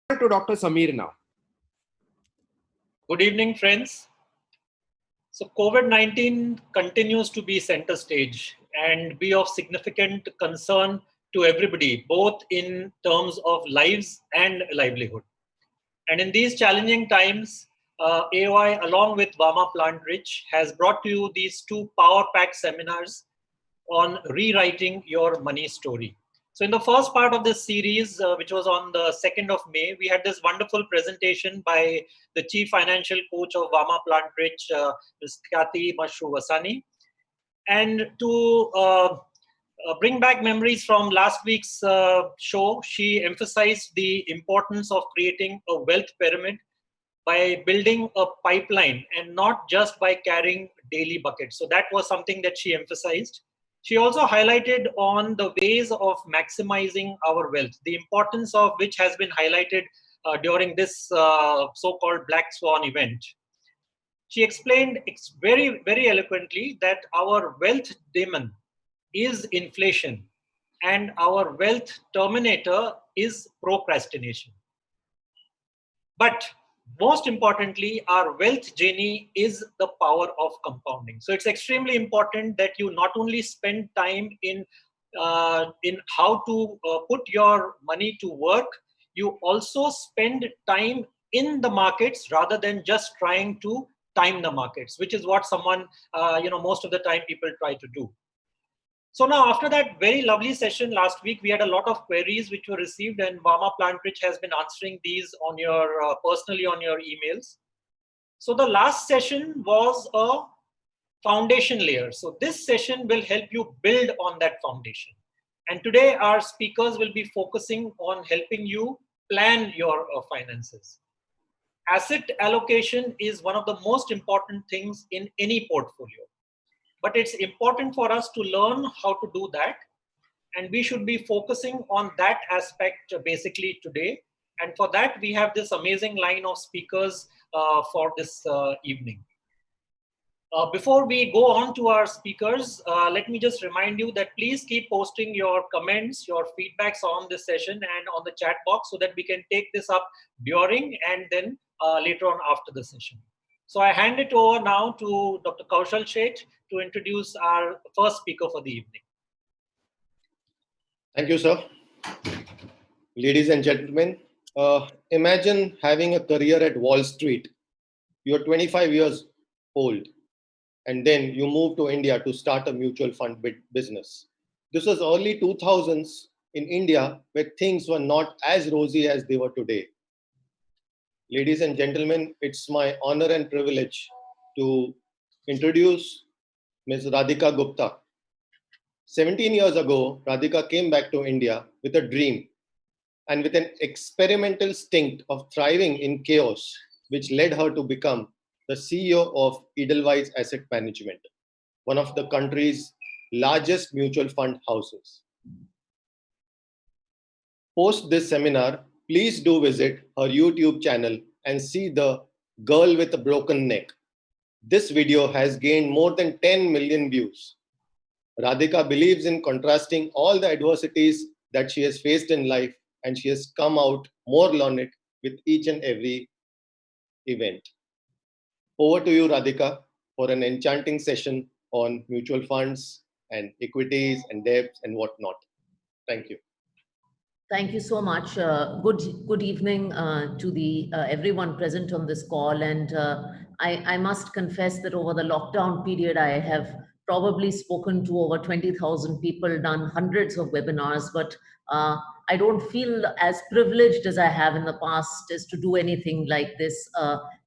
To Dr. Sameer now. Good evening, friends. So COVID-19 continues to be center stage and be of significant concern to everybody, both in terms of lives and livelihood. And in these challenging times, AOI, along with Vama Plant Rich, has brought to you these two power-packed seminars on rewriting your money story. So in the first part of this series, which was on the 2nd of May, we had this wonderful presentation by the Chief Financial Coach of Vama Plant Rich, Ms. Khyati Mashru-Vasani. And to bring back memories from last week's show, she emphasized the importance of creating a wealth pyramid by building a pipeline and not just by carrying daily buckets. So that was something that she emphasized. She also highlighted on the ways of maximizing our wealth, the importance of which has been highlighted during this so-called Black Swan event. She explained very, very eloquently that our wealth demon is inflation and our wealth terminator is procrastination. But most importantly, our wealth journey is the power of compounding. So it's extremely important that you not only spend time in how to put your money to work, you also spend time in the markets rather than just trying to time the markets, which is what someone, most of the time people try to do. So now, after that very lovely session last week, we had a lot of queries which were received, and Vama Plant Rich has been answering these on your personally on your emails. So the last session was a foundation layer. So this session will help you build on that foundation. And today our speakers will be focusing on helping you plan your finances. Asset allocation is one of the most important things in any portfolio. But it's important for us to learn how to do that. And we should be focusing on that aspect basically today. And for that, we have this amazing line of speakers for this evening. Before we go on to our speakers, let me just remind you that please keep posting your comments, your feedbacks on this session and on the chat box so that we can take this up during and then later on after the session. So I hand it over now to Dr. Kaushal Sheth to introduce our first speaker for the evening. Thank you, sir. Ladies and gentlemen, imagine having a career at Wall Street. You're 25 years old, and then you move to India to start a mutual fund business. This was early 2000s in India, where things were not as rosy as they were today. Ladies and gentlemen, it's my honor and privilege to introduce Ms. Radhika Gupta. 17 years ago, Radhika came back to India with a dream and with an experimental instinct of thriving in chaos, which led her to become the CEO of Edelweiss Asset Management, one of the country's largest mutual fund houses. Post this seminar, please do visit her YouTube channel and see the girl with a broken neck. This video has gained more than 10 million views. Radhika believes in contrasting all the adversities that she has faced in life, and she has come out more learned with each and every event. Over to you, Radhika, for an enchanting session on mutual funds and equities and debts and whatnot. Thank you. Thank you so much. Good evening to the everyone present on this call. And I must confess that over the lockdown period, I have probably spoken to over 20,000 people, done hundreds of webinars, but I don't feel as privileged as I have in the past as to do anything like this.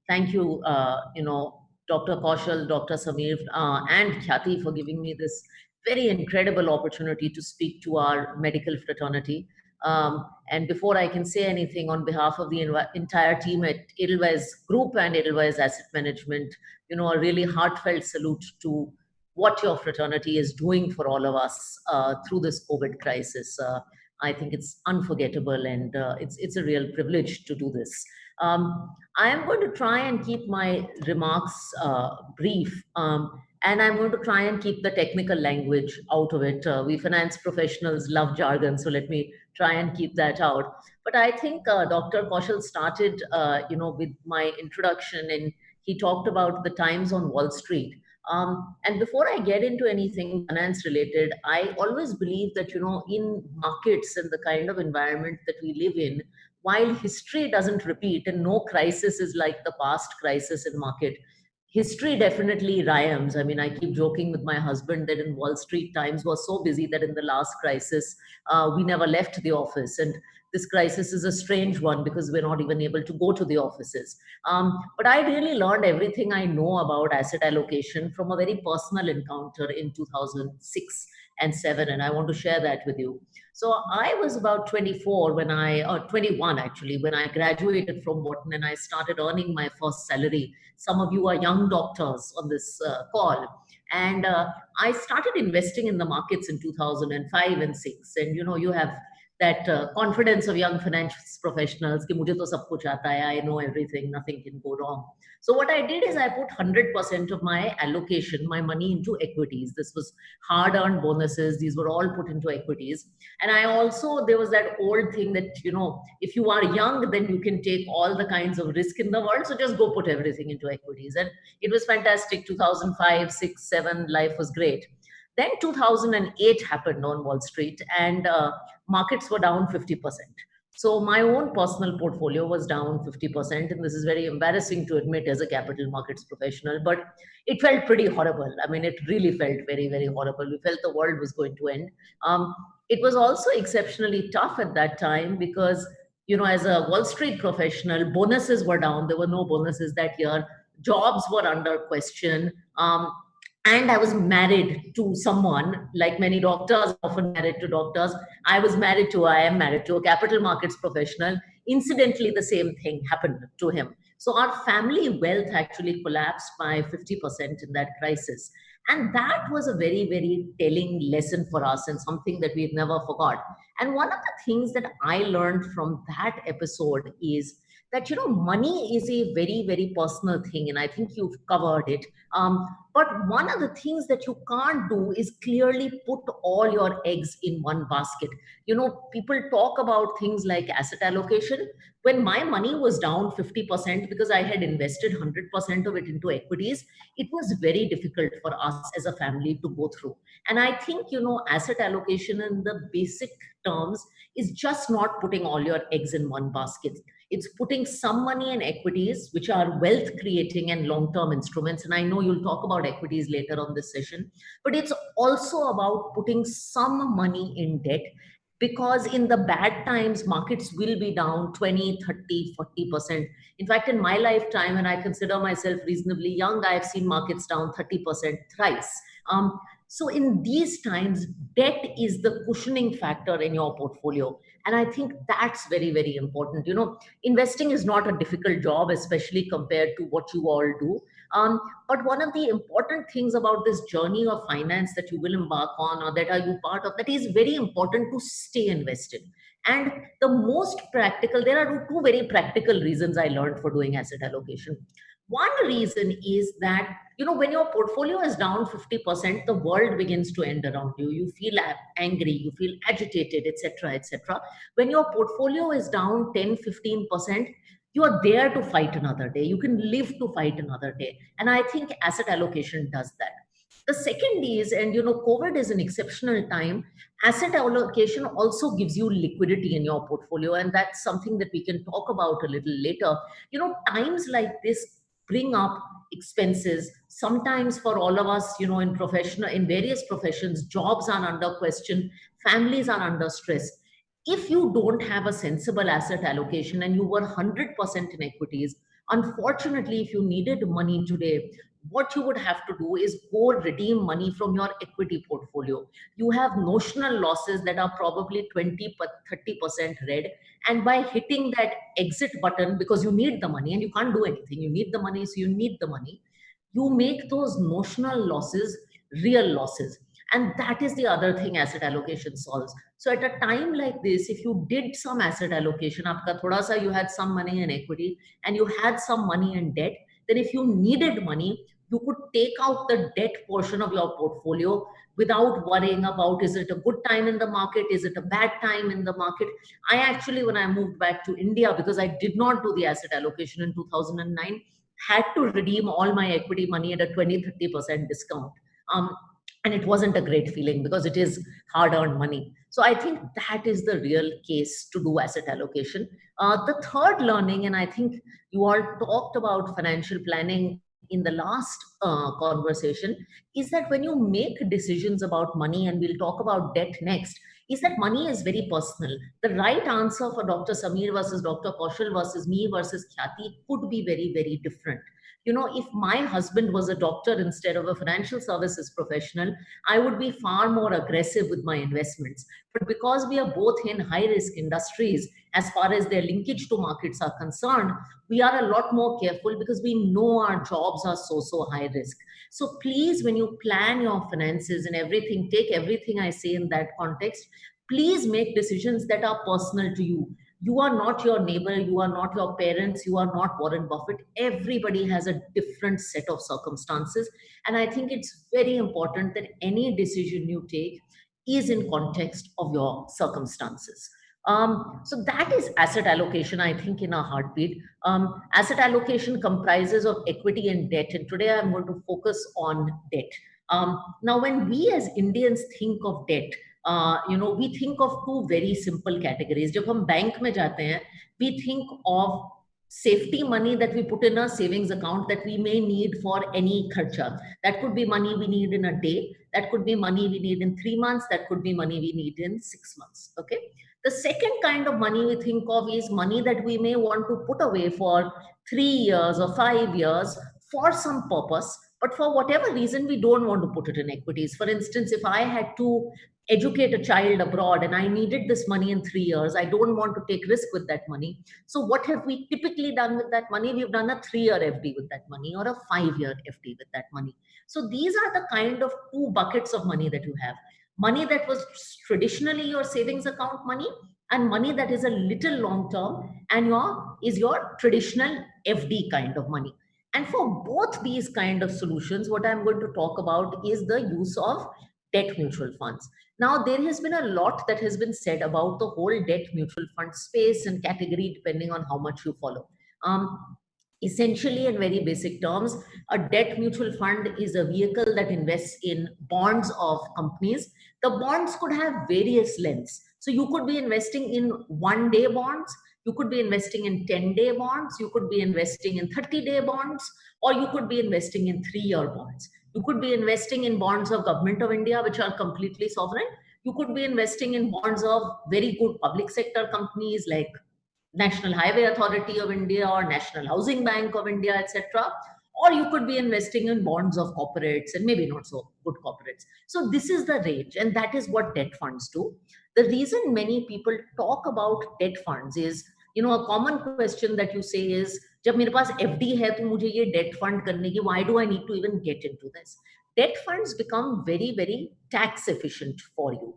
Thank you, Dr. Kaushal, Dr. Sameer, and Khyati for giving me this very incredible opportunity to speak to our medical fraternity. And before I can say anything on behalf of the entire team at Edelweiss Group and Edelweiss Asset Management, a really heartfelt salute to what your fraternity is doing for all of us through this COVID crisis. I think it's unforgettable, and it's a real privilege to do this. I am going to try and keep my remarks brief. And I'm going to try and keep the technical language out of it. We finance professionals love jargon, so let me try and keep that out. But I think Dr. Kaushal started, with my introduction, and he talked about the times on Wall Street. And before I get into anything finance related, I always believe that, in markets and the kind of environment that we live in, while history doesn't repeat and no crisis is like the past crisis in market, history definitely rhymes. I mean, I keep joking with my husband that in Wall Street times was so busy that in the last crisis, we never left the office. And this crisis is a strange one because we're not even able to go to the offices. But I really learned everything I know about asset allocation from a very personal encounter in 2006 and 7, and I want to share that with you. So I was about 24 or 21 actually, when I graduated from Wharton and I started earning my first salary. Some of you are young doctors on this call. And I started investing in the markets in 2005 and 6. And you have that confidence of young financial professionals, ki mujhe to sab kuch aata hai, I know everything, nothing can go wrong. So what I did is I put 100% of my allocation, my money, into equities. This was hard-earned bonuses. These were all put into equities. And I also, there was that old thing that, if you are young, then you can take all the kinds of risk in the world. So just go put everything into equities. And it was fantastic. 2005, 6, 7, life was great. Then 2008 happened on Wall Street, and markets were down 50%. So my own personal portfolio was down 50%. And this is very embarrassing to admit as a capital markets professional, but it felt pretty horrible. I mean, it really felt very, very horrible. We felt the world was going to end. It was also exceptionally tough at that time because, as a Wall Street professional, bonuses were down. There were no bonuses that year. Jobs were under question. And I was married to someone, like many doctors, often married to doctors. I am married to a capital markets professional. Incidentally, the same thing happened to him. So our family wealth actually collapsed by 50% in that crisis. And that was a very, very telling lesson for us and something that we've never forgot. And one of the things that I learned from that episode is that, money is a very, very personal thing. And I think you've covered it. But one of the things that you can't do is clearly put all your eggs in one basket. People talk about things like asset allocation. When my money was down 50% because I had invested 100% of it into equities, it was very difficult for us as a family to go through. And I think, asset allocation in the basic terms is just not putting all your eggs in one basket. It's putting some money in equities, which are wealth creating and long-term instruments. And I know you'll talk about equities later on this session, but it's also about putting some money in debt, because in the bad times, markets will be down 20, 30, 40%. In fact, in my lifetime, and I consider myself reasonably young, I've seen markets down 30% thrice. So in these times, debt is the cushioning factor in your portfolio. And I think that's very, very important. Investing is not a difficult job, especially compared to what you all do. But one of the important things about this journey of finance that you will embark on, or that are you part of, that is very important to stay invested. And the most practical, there are two very practical reasons I learned for doing asset allocation. One reason is that, when your portfolio is down 50%, the world begins to end around you. You feel angry, you feel agitated, etc., etc. When your portfolio is down 10, 15%, you are there to fight another day. You can live to fight another day. And I think asset allocation does that. The second is, and COVID is an exceptional time, asset allocation also gives you liquidity in your portfolio. And that's something that we can talk about a little later. Times like this bring up expenses. Sometimes for all of us, in various professions, jobs are under question, families are under stress. If you don't have a sensible asset allocation and you were 100% in equities, unfortunately, if you needed money today, what you would have to do is go redeem money from your equity portfolio. You have notional losses that are probably 20, 30% red. And by hitting that exit button, because you need the money and you can't do anything, you need the money, so you need the money, you make those notional losses real losses. And that is the other thing asset allocation solves. So at a time like this, if you did some asset allocation, aapka thoda sa, you had some money in equity and you had some money in debt, then if you needed money, you could take out the debt portion of your portfolio without worrying about, is it a good time in the market? Is it a bad time in the market? I actually, when I moved back to India, because I did not do the asset allocation in 2009, had to redeem all my equity money at a 20-30% discount. And it wasn't a great feeling because it is hard earned money. So I think that is the real case to do asset allocation. The third learning, and I think you all talked about financial planning in the last conversation, is that when you make decisions about money, and we'll talk about debt next, is that money is very personal. The right answer for Dr. Samir versus Dr. Kaushal versus me versus Khyati could be very, very different. You know, if my husband was a doctor instead of a financial services professional, I would be far more aggressive with my investments. But because we are both in high risk industries, as far as their linkage to markets are concerned, we are a lot more careful because we know our jobs are so high risk. So please, when you plan your finances and everything, take everything I say in that context. Please make decisions that are personal to you. You are not your neighbor, you are not your parents, you are not Warren Buffett. Everybody has a different set of circumstances. And I think it's very important that any decision you take is in context of your circumstances. So that is asset allocation, I think, in a heartbeat. Asset allocation comprises of equity and debt. And today I'm going to focus on debt. Now, when we as Indians think of debt, we think of two very simple categories. जब हम bank में जाते हैं, we think of safety money that we put in a savings account that we may need for any kharcha. That could be money we need in a day. That could be money we need in 3 months. That could be money we need in 6 months. Okay. The second kind of money we think of is money that we may want to put away for 3 years or 5 years for some purpose. But for whatever reason, we don't want to put it in equities. For instance, if I had to educate a child abroad and I needed this money in 3 years, I don't want to take risk with that money. So what have we typically done with that money? We've done a 3-year FD with that money or a 5-year FD with that money. So these are the kind of two buckets of money that you have. Money that was traditionally your savings account money, and money that is a little long term and is your traditional FD kind of money. And for both these kind of solutions, what I'm going to talk about is the use of debt mutual funds. Now, there has been a lot that has been said about the whole debt mutual fund space and category, depending on how much you follow. Essentially, in very basic terms, a debt mutual fund is a vehicle that invests in bonds of companies. The bonds could have various lengths. So you could be investing in 1-day bonds, you could be investing in 10-day bonds, you could be investing in 30-day bonds, or you could be investing in 3-year bonds. You could be investing in bonds of Government of India, which are completely sovereign. You could be investing in bonds of very good public sector companies like National Highway Authority of India or National Housing Bank of India, etc. Or you could be investing in bonds of corporates and maybe not so good corporates. So this is the range, and that is what debt funds do. The reason many people talk about debt funds is, a common question that you say is, जब मेरे पास FD है तो मुझे ये debt fund करने की, why do I need to even get into this? Debt funds become very, very tax efficient for you.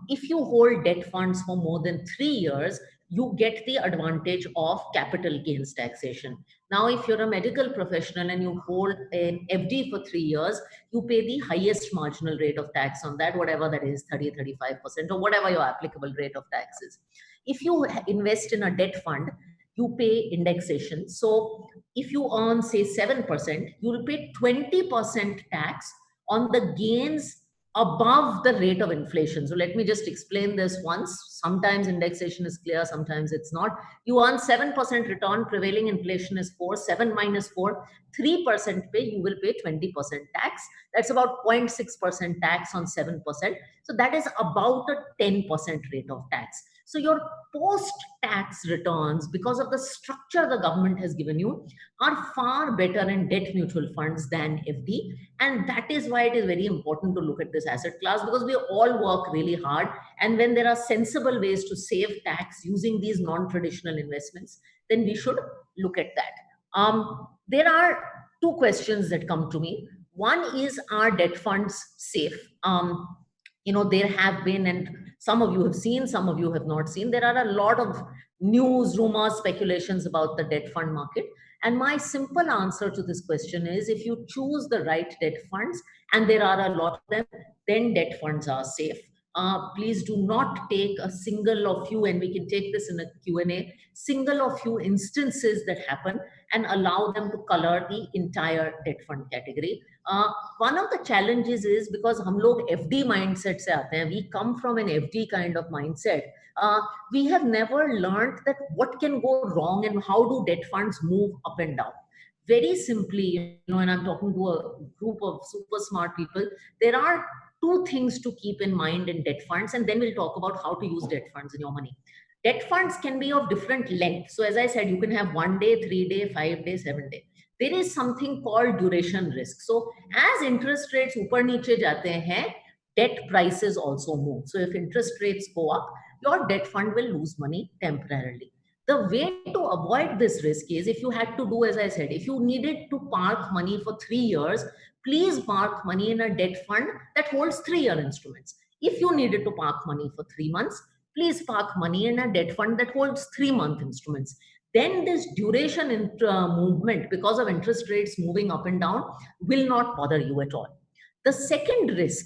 If you hold debt funds for more than 3 years, you get the advantage of capital gains taxation. Now, if you're a medical professional and you hold an FD for 3 years, you pay the highest marginal rate of tax on that, whatever that is, 30-35%, or whatever your applicable rate of tax is. If you invest in a debt fund, you pay indexation. So if you earn, say, 7%, you will pay 20% tax on the gains above the rate of inflation. So let me just explain this once. Sometimes indexation is clear, sometimes it's not. You earn 7% return, prevailing inflation is 4, 7 minus 4, 3% pay, you will pay 20% tax. That's about 0.6% tax on 7%. So that is about a 10% rate of tax. So your post-tax returns, because of the structure the government has given you, are far better in debt mutual funds than FD. And that is why it is very important to look at this asset class, because we all work really hard. And when there are sensible ways to save tax using these non-traditional investments, then we should look at that. There are two questions that come to me. One is, are debt funds safe? There have been, and some of you have seen, some of you have not seen, there are a lot of news, rumors, speculations about the debt fund market. And my simple answer to this question is, if you choose the right debt funds, and there are a lot of them, then debt funds are safe. Please do not take a single of few, and we can take this in a Q&A, single of few instances that happen and allow them to color the entire debt fund category. One of the challenges is because hum log FD mindset se aate hain, we come from an FD kind of mindset. We have never learned that what can go wrong and how do debt funds move up and down. Very simply, and I'm talking to a group of super smart people, there are two things to keep in mind in debt funds, and then we'll talk about how to use debt funds in your money. Debt funds can be of different length. So as I said, you can have 1 day, 3 day, 5 day, 7 day. There is something called duration risk. So as interest rates upar niche jate hain, debt prices also move. So if interest rates go up, your debt fund will lose money temporarily. The way to avoid this risk is, if you had to do, as I said, if you needed to park money for 3 years, please park money in a debt fund that holds 3-year instruments. If you needed to park money for 3 months, please park money in a debt fund that holds 3-month instruments. Then this duration in movement because of interest rates moving up and down will not bother you at all. The second risk,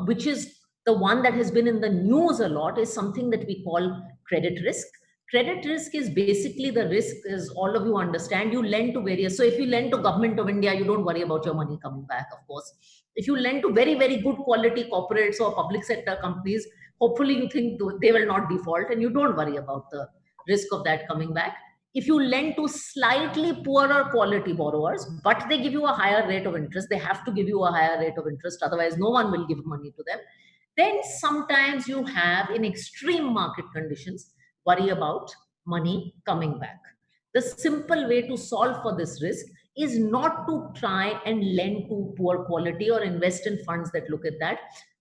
which is the one that has been in the news a lot, is something that we call credit risk. Credit risk is basically the risk, as all of you understand, you lend to various. So if you lend to Government of India, you don't worry about your money coming back, of course. If you lend to very, very good quality corporates or public sector companies, hopefully you think they will not default and you don't worry about the risk of that coming back. If you lend to slightly poorer quality borrowers, but they give you a higher rate of interest, they have to give you a higher rate of interest, otherwise no one will give money to them, then sometimes you have, in extreme market conditions, worry about money coming back. The simple way to solve for this risk is not to try and lend to poor quality or invest in funds that look at that.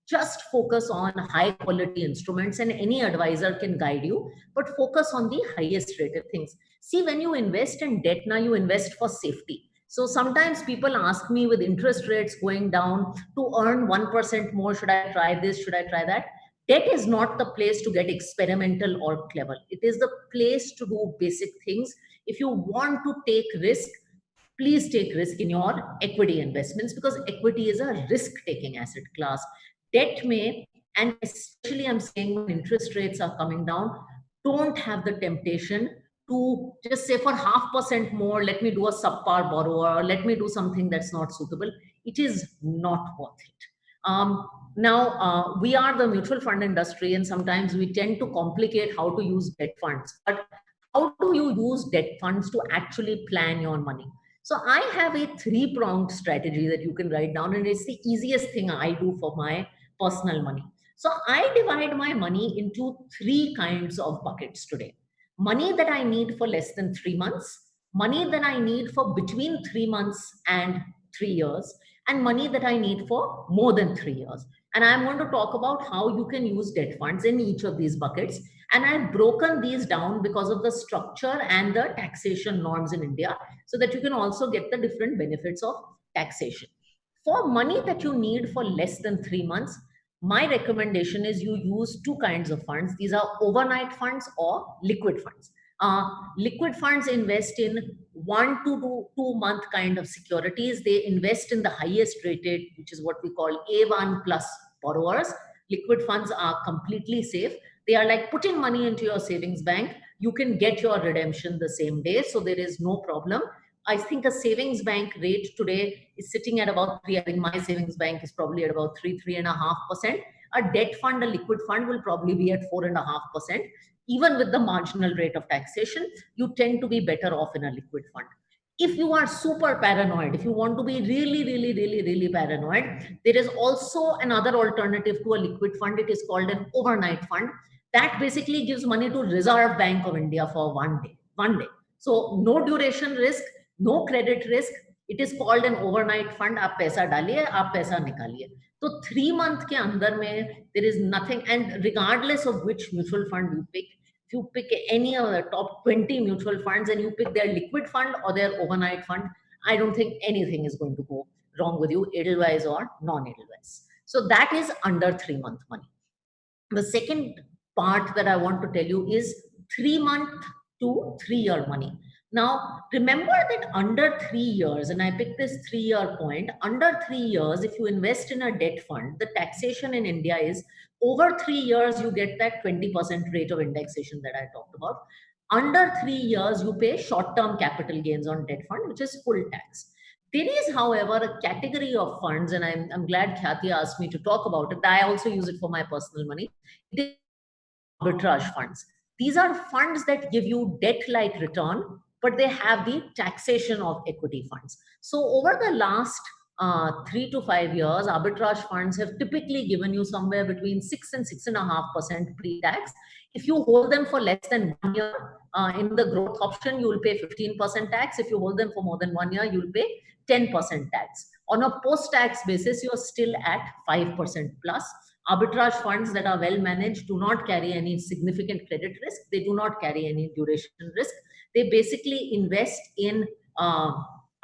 Just focus on high quality instruments, and any advisor can guide you, but focus on the highest rated things. See, when you invest in debt, now you invest for safety. So sometimes people ask me, with interest rates going down, to earn 1% more, should I try this, should I try that? Debt is not the place to get experimental or clever. It is the place to do basic things. If you want to take risk, please take risk in your equity investments, because equity is a risk-taking asset class. Debt may, and especially I'm saying when interest rates are coming down, don't have the temptation to just say, for 0.5% more, let me do a subpar borrower, or let me do something that's not suitable. It is not worth it. Now, we are the mutual fund industry, and sometimes we tend to complicate how to use debt funds. But how do you use debt funds to actually plan your money? So I have a 3-pronged strategy that you can write down, and it's the easiest thing I do for my personal money. So I divide my money into 3 kinds of buckets today. Money that I need for less than 3 months, money that I need for between 3 months and 3 years, and money that I need for more than 3 years. And I'm going to talk about how you can use debt funds in each of these buckets. And I've broken these down because of the structure and the taxation norms in India, so that you can also get the different benefits of taxation. For money that you need for less than 3 months, my recommendation is you use 2 kinds of funds. These are overnight funds or liquid funds. Liquid funds invest in 1 to 2 month kind of securities. They invest in the highest rated, which is what we call A1 plus borrowers. Liquid funds are completely safe. They are like putting money into your savings bank. You can get your redemption the same day, so there is no problem. I think a savings bank rate today is sitting at about 3. I think my savings bank is probably at about 3.5%. A debt fund, a liquid fund, will probably be at 4.5%. Even with the marginal rate of taxation, you tend to be better off in a liquid fund. If you are super paranoid, if you want to be really paranoid, there is also another alternative to a liquid fund. It is called an overnight fund. That basically gives money to Reserve Bank of India for 1 day. 1 day. So no duration risk, no credit risk. It is called an overnight fund. आप पैसा डालिए, आप पैसा निकालिए. तो 3 month के अंदर में there is nothing, and regardless of which mutual fund you pick, if you pick any of the top 20 mutual funds and you pick their liquid fund or their overnight fund, I don't think anything is going to go wrong with you, Edelweiss or non-Edelweiss. So that is under 3 month money. The second part that I want to tell you is 3 month to 3 year money. Now, remember that under 3 years, and I picked this 3-year point, under 3 years, if you invest in a debt fund, the taxation in India is over 3 years, you get that 20% rate of indexation that I talked about. Under 3 years, you pay short-term capital gains on debt fund, which is full tax. There is, however, a category of funds, and I'm glad Khyati asked me to talk about it. I also use it for my personal money. It is arbitrage funds. These are funds that give you debt-like return, but they have the taxation of equity funds. So over the last 3 to 5 years, arbitrage funds have typically given you somewhere between 6 and 6.5% pre-tax. If you hold them for less than 1 year, in the growth option, you will pay 15% tax. If you hold them for more than 1 year, you will pay 10% tax. On a post-tax basis, you are still at 5% plus. Arbitrage funds that are well managed do not carry any significant credit risk. They do not carry any duration risk. They basically invest in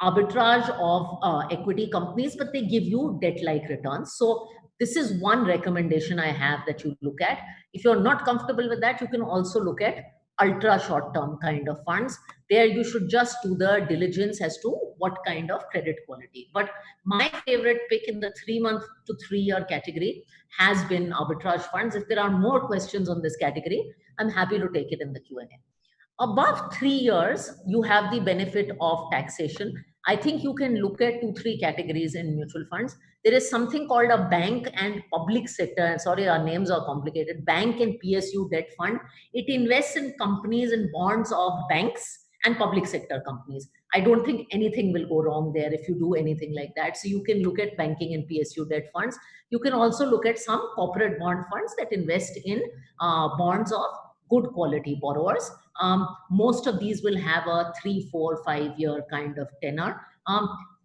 arbitrage of equity companies, but they give you debt-like returns. So this is one recommendation I have that you look at. If you're not comfortable with that, you can also look at ultra short-term kind of funds. There you should just do the diligence as to what kind of credit quality. But my favorite pick in the 3-month to 3-year category has been arbitrage funds. If there are more questions on this category, I'm happy to take it in the Q&A. Above 3 years, you have the benefit of taxation. I think you can look at 2-3 categories in mutual funds. There is something called a bank and public sector. Sorry, our names are complicated. Bank and PSU debt fund. It invests in companies and bonds of banks and public sector companies. I don't think anything will go wrong there if you do anything like that. So you can look at banking and PSU debt funds. You can also look at some corporate bond funds that invest in bonds of good quality borrowers. Most of these will have a 3, 4, 5-year kind of tenor.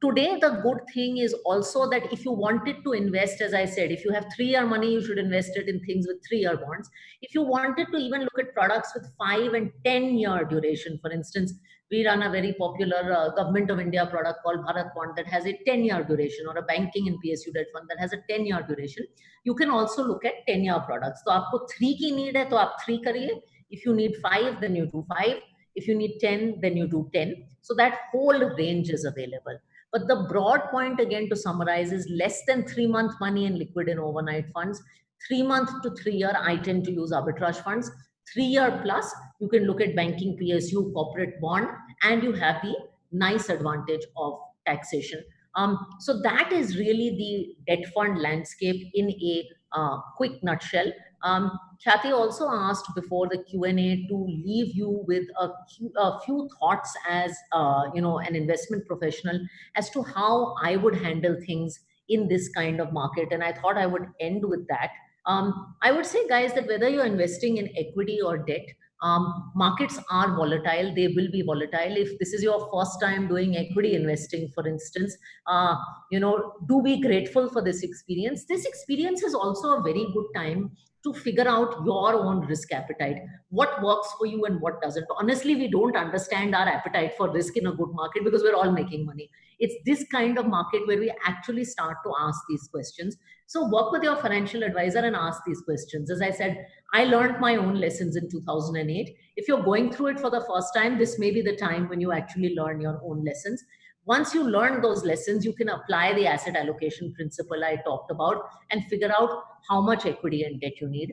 Today, the good thing is also that if you wanted to invest, as I said, if you have 3-year money, you should invest it in things with 3-year bonds. If you wanted to even look at products with 5 and 10-year duration, for instance, we run a very popular Government of India product called Bharat Bond that has a 10-year duration, or a banking and PSU debt fund that has a 10-year duration. You can also look at 10-year products. So आपको 3 की need है, तो आप 3 करिए. If you need 5, then you do 5. If you need 10, then you do 10. So that whole range is available. But the broad point, again, to summarize, is less than 3-month money and liquid and overnight funds. 3-month to 3-year, I tend to use arbitrage funds. 3-year plus, you can look at banking, PSU, corporate bond, and you have the nice advantage of taxation. So that is really the debt fund landscape in a quick nutshell. Khyati also asked before the Q&A to leave you with a few thoughts as an investment professional as to how I would handle things in this kind of market. And I thought I would end with that. I would say, guys, that whether you're investing in equity or debt, markets are volatile. They will be volatile. If this is your first time doing equity investing, for instance, do be grateful for this experience. This experience is also a very good time to figure out your own risk appetite, what works for you and what doesn't. Honestly, we don't understand our appetite for risk in a good market because we're all making money. It's this kind of market where we actually start to ask these questions. So work with your financial advisor and ask these questions. As I said, I learned my own lessons in 2008. If you're going through it for the first time, this may be the time when you actually learn your own lessons. Once you learn those lessons, you can apply the asset allocation principle I talked about and figure out how much equity and debt you need.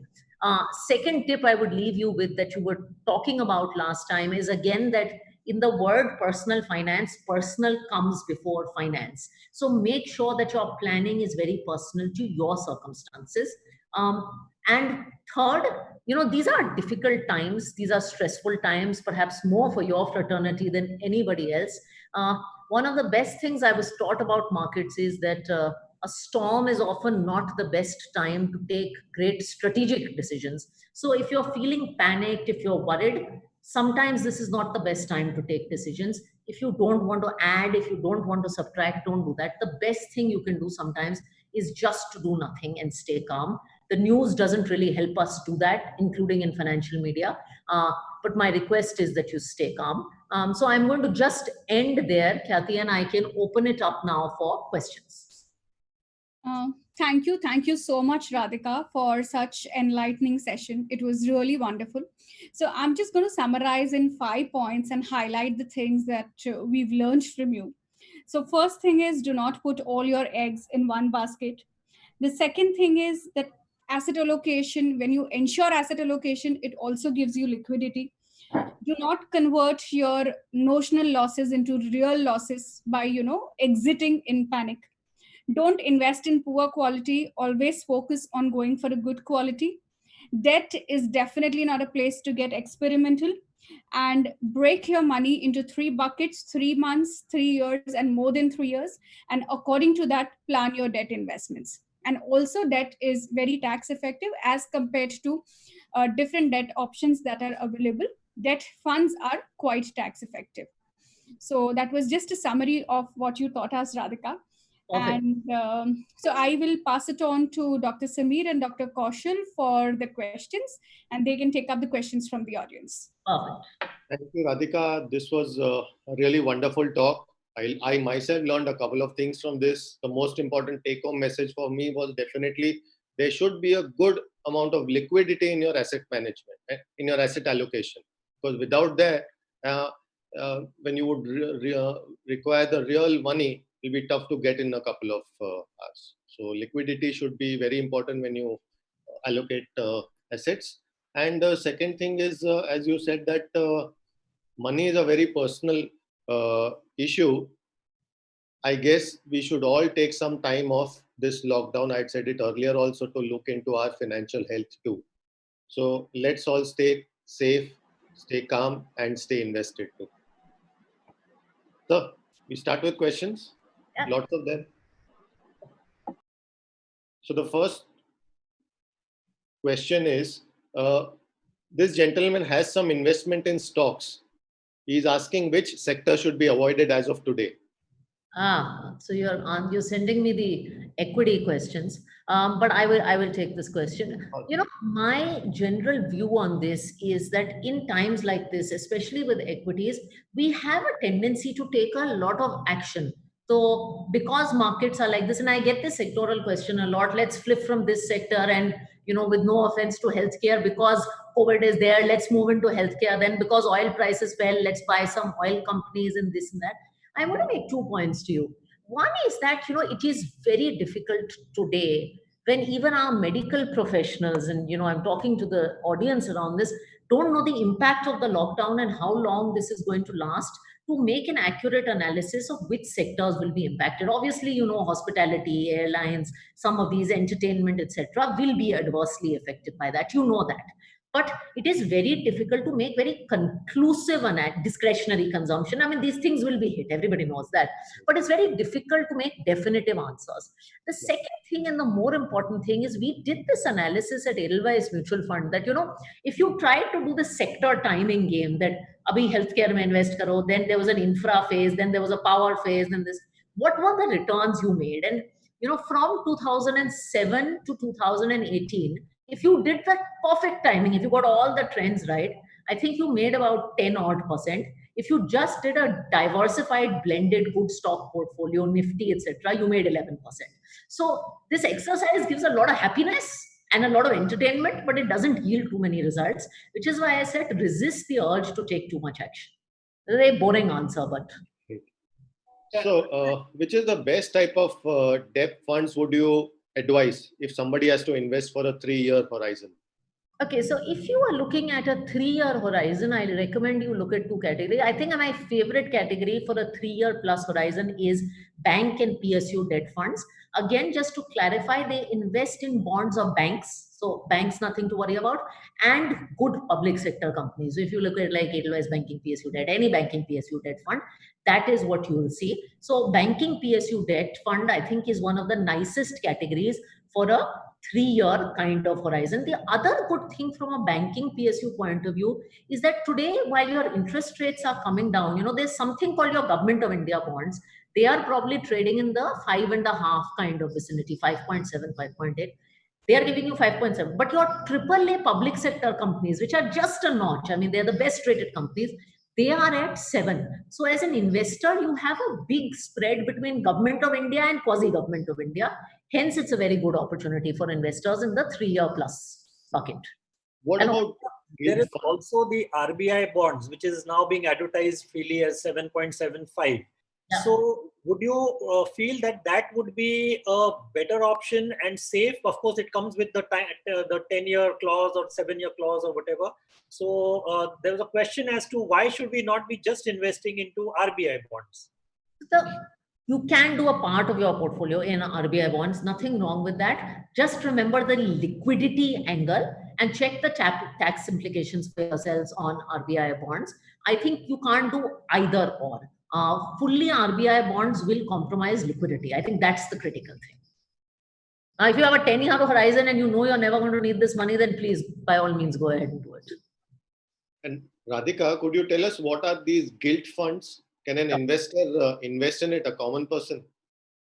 Second tip I would leave you with that you were talking about last time is, again, that in the word personal finance, personal comes before finance. So make sure that your planning is very personal to your circumstances. And third, these are difficult times. These are stressful times, perhaps more for your fraternity than anybody else. One of the best things I was taught about markets is that a storm is often not the best time to take great strategic decisions. So if you're feeling panicked, if you're worried, sometimes this is not the best time to take decisions. If you don't want to add, if you don't want to subtract, don't do that. The best thing you can do sometimes is just to do nothing and stay calm. The news doesn't really help us do that, including in financial media. But my request is that you stay calm. So I'm going to just end there, Khyati, and I can open it up now for questions. Thank you. Thank you so much, Radhika, for such enlightening session. It was really wonderful. So I'm just going to summarize in 5 points and highlight the things that we've learned from you. So first thing is, do not put all your eggs in one basket. The second thing is that asset allocation, when you ensure asset allocation, it also gives you liquidity. Do not convert your notional losses into real losses by, exiting in panic. Don't invest in poor quality, always focus on going for a good quality. Debt is definitely not a place to get experimental. And break your money into 3 buckets: 3 months, 3 years, and more than 3 years. And according to that, plan your debt investments. And also, debt is very tax effective as compared to different debt options that are available. Debt funds are quite tax effective. So that was just a summary of what you taught us, Radhika. Perfect. And so I will pass it on to Dr. Sameer and Dr. Kaushal for the questions, and they can take up the questions from the audience. Perfect. Thank you, Radhika. This was a really wonderful talk. I myself learned a couple of things from this. The most important take-home message for me was definitely there should be a good amount of liquidity in your asset management, in your asset allocation. Because without that, when you would require the real money, it will be tough to get in a couple of hours. So liquidity should be very important when you allocate assets. And the second thing is, as you said, that money is a very personal issue. I guess we should all take some time off this lockdown. I'd said it earlier also, to look into our financial health too. So let's all stay safe, stay calm, and stay invested too. So we start with questions. Yeah. Lots of them. So the first question is, this gentleman has some investment in stocks. He's asking which sector should be avoided as of today. So you're sending me the equity questions, but I will take this question. Okay. My general view on this is that in times like this, especially with equities, we have a tendency to take a lot of action. So because markets are like this, and I get this sectoral question a lot, let's flip from this sector and with no offense to healthcare, because COVID is there, let's move into healthcare. Then because oil prices fell, let's buy some oil companies and this and that. I want to make 2 points to you. One is that, it is very difficult today when even our medical professionals, and, I'm talking to the audience around this, don't know the impact of the lockdown and how long this is going to last, to make an accurate analysis of which sectors will be impacted. Obviously, hospitality, airlines, some of these entertainment, etc., will be adversely affected by that. You know that. But it is very difficult to make very conclusive and discretionary consumption. I mean, these things will be hit. Everybody knows that. But it's very difficult to make definitive answers. The second thing, and the more important thing, is we did this analysis at Edelweiss Mutual Fund that, if you try to do the sector timing game, that abhi healthcare mein invest karo, then there was an infra phase, then there was a power phase, then this, what were the returns you made? And, from 2007 to 2018, if you did that perfect timing, if you got all the trends right, I think you made about 10 odd percent. If you just did a diversified blended good stock portfolio, Nifty, etc., you made 11%. So this exercise gives a lot of happiness and a lot of entertainment, but it doesn't yield too many results, which is why I said resist the urge to take too much action. A very boring answer, but. So which is the best type of debt funds would you advise if somebody has to invest for a 3-year horizon? Okay, so if you are looking at a 3-year horizon, I recommend you look at 2 categories. I think my favorite category for a 3-year plus horizon is bank and PSU debt funds. Again, just to clarify, they invest in bonds of banks. So banks, nothing to worry about, and good public sector companies. So if you look at like Edelweiss Banking PSU debt, any banking PSU debt fund, that is what you will see. So banking PSU debt fund, I think, is one of the nicest categories for a 3-year kind of horizon. The other good thing from a banking PSU point of view is that today, while your interest rates are coming down, there's something called your Government of India bonds. They are probably trading in the 5.5 kind of vicinity, 5.7, 5.8. They are giving you 5.7. But your AAA public sector companies, which are just a notch, I mean, they're the best rated companies, they are at 7. So as an investor, you have a big spread between Government of India and quasi-Government of India. Hence, it's a very good opportunity for investors in the 3-year plus bucket. What And about There gilt is funds? also the RBI bonds, which is now being advertised freely as 7.75. Yeah. So would you feel that that would be a better option and safe? Of course, it comes with the 10-year clause or 7-year clause or whatever. So there was a question as to why should we not be just investing into RBI bonds? You can do a part of your portfolio in RBI bonds, nothing wrong with that. Just remember the liquidity angle and check the tax implications for yourselves on RBI bonds. I think you can't do either or. Fully RBI bonds will compromise liquidity. I think that's the critical thing. If you have a 10-year horizon and you know you're never going to need this money, then please, by all means, go ahead and do it. And Radhika, could you tell us what are these gilt funds? Can an investor invest in it, a common person?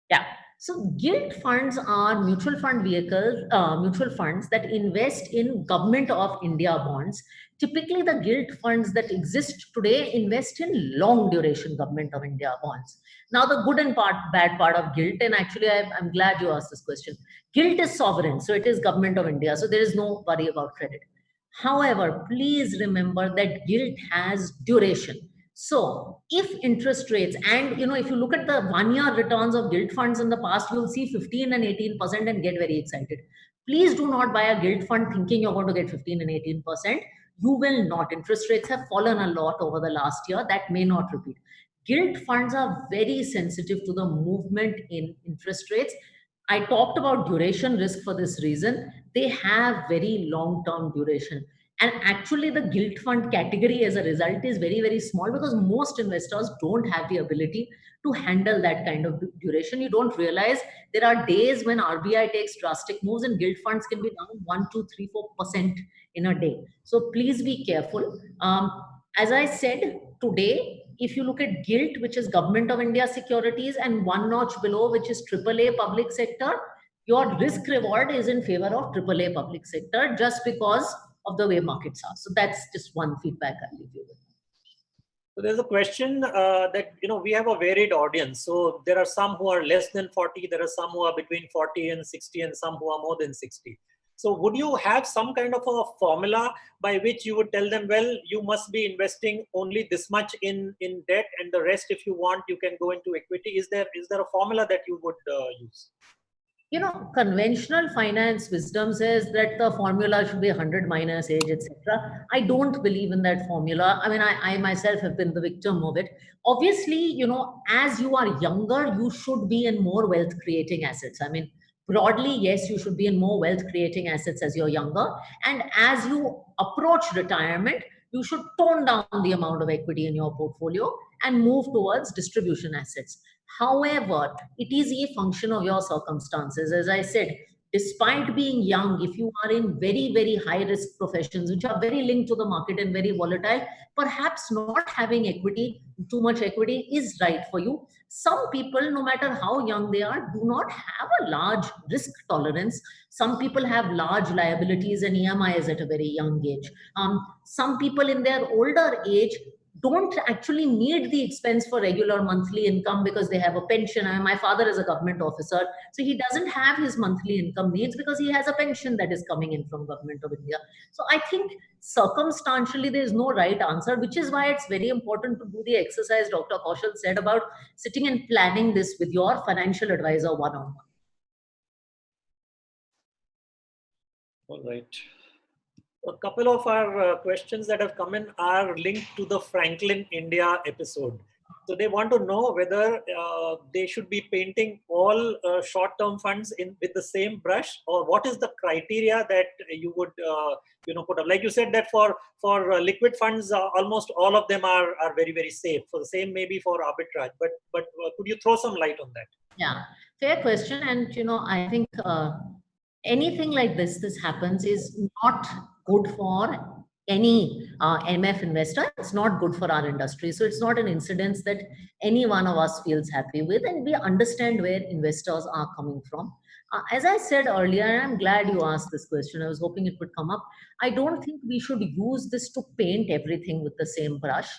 Yeah. So gilt funds are mutual fund vehicles, mutual funds that invest in Government of India bonds. Typically, the gilt funds that exist today invest in long duration Government of India bonds. Now, the good and bad part of gilt, and actually, I'm glad you asked this question. Gilt is sovereign, so it is Government of India, so there is no worry about credit. However, please remember that gilt has duration. So if interest rates, and if you look at the 1-year returns of gilt funds in the past, you'll see 15 and 18% and get very excited. Please do not buy a gilt fund thinking you're going to get 15 and 18%. You will not. Interest rates have fallen a lot over the last year. That may not repeat. Gilt funds are very sensitive to the movement in interest rates. I talked about duration risk for this reason. They have very long-term duration. And actually, the gilt fund category as a result is very, very small because most investors don't have the ability to handle that kind of duration. You don't realize there are days when RBI takes drastic moves and gilt funds can be down 1, 2, 3, 4% in a day. So please be careful. As I said today, if you look at gilt, which is Government of India securities, and one notch below, which is AAA public sector, your risk reward is in favor of AAA public sector just because of the way markets are. So that's just one feedback I'll leave you with. So there's a question that, we have a varied audience. So there are some who are less than 40, there are some who are between 40 and 60, and some who are more than 60. So would you have some kind of a formula by which you would tell them, well, you must be investing only this much in debt, and the rest, if you want, you can go into equity? Is there a formula that you would use? Conventional finance wisdom says that the formula should be 100 minus age, etc. I don't believe in that formula. I mean, I myself have been the victim of it. Obviously, as you are younger, you should be in more wealth creating assets. I mean, broadly, yes, you should be in more wealth creating assets as you're younger. And as you approach retirement, you should tone down the amount of equity in your portfolio and move towards distribution assets. However, it is a function of your circumstances. As I said, despite being young, if you are in very, very high risk professions, which are very linked to the market and very volatile, perhaps not having equity, too much equity is right for you. Some people, no matter how young they are, do not have a large risk tolerance. Some people have large liabilities and EMIs at a very young age. Some people in their older age don't actually need the expense for regular monthly income because they have a pension. I mean, my father is a government officer, so he doesn't have his monthly income needs because he has a pension that is coming in from Government of India. So I think circumstantially there is no right answer, which is why it's very important to do the exercise Dr. Kaushal said about sitting and planning this with your financial advisor one-on-one. All right. A couple of our questions that have come in are linked to the Franklin India episode. So they want to know whether they should be painting all short-term funds with the same brush, or what is the criteria that you would put up. Like you said that for liquid funds, almost all of them are very, very safe. For the same maybe for arbitrage, but could you throw some light on that? Yeah, fair question. And I think anything like this happens is not good for any MF investor. It's not good for our industry. So it's not an incidence that any one of us feels happy with, and we understand where investors are coming from. As I said earlier, and I'm glad you asked this question, I was hoping it would come up. I don't think we should use this to paint everything with the same brush.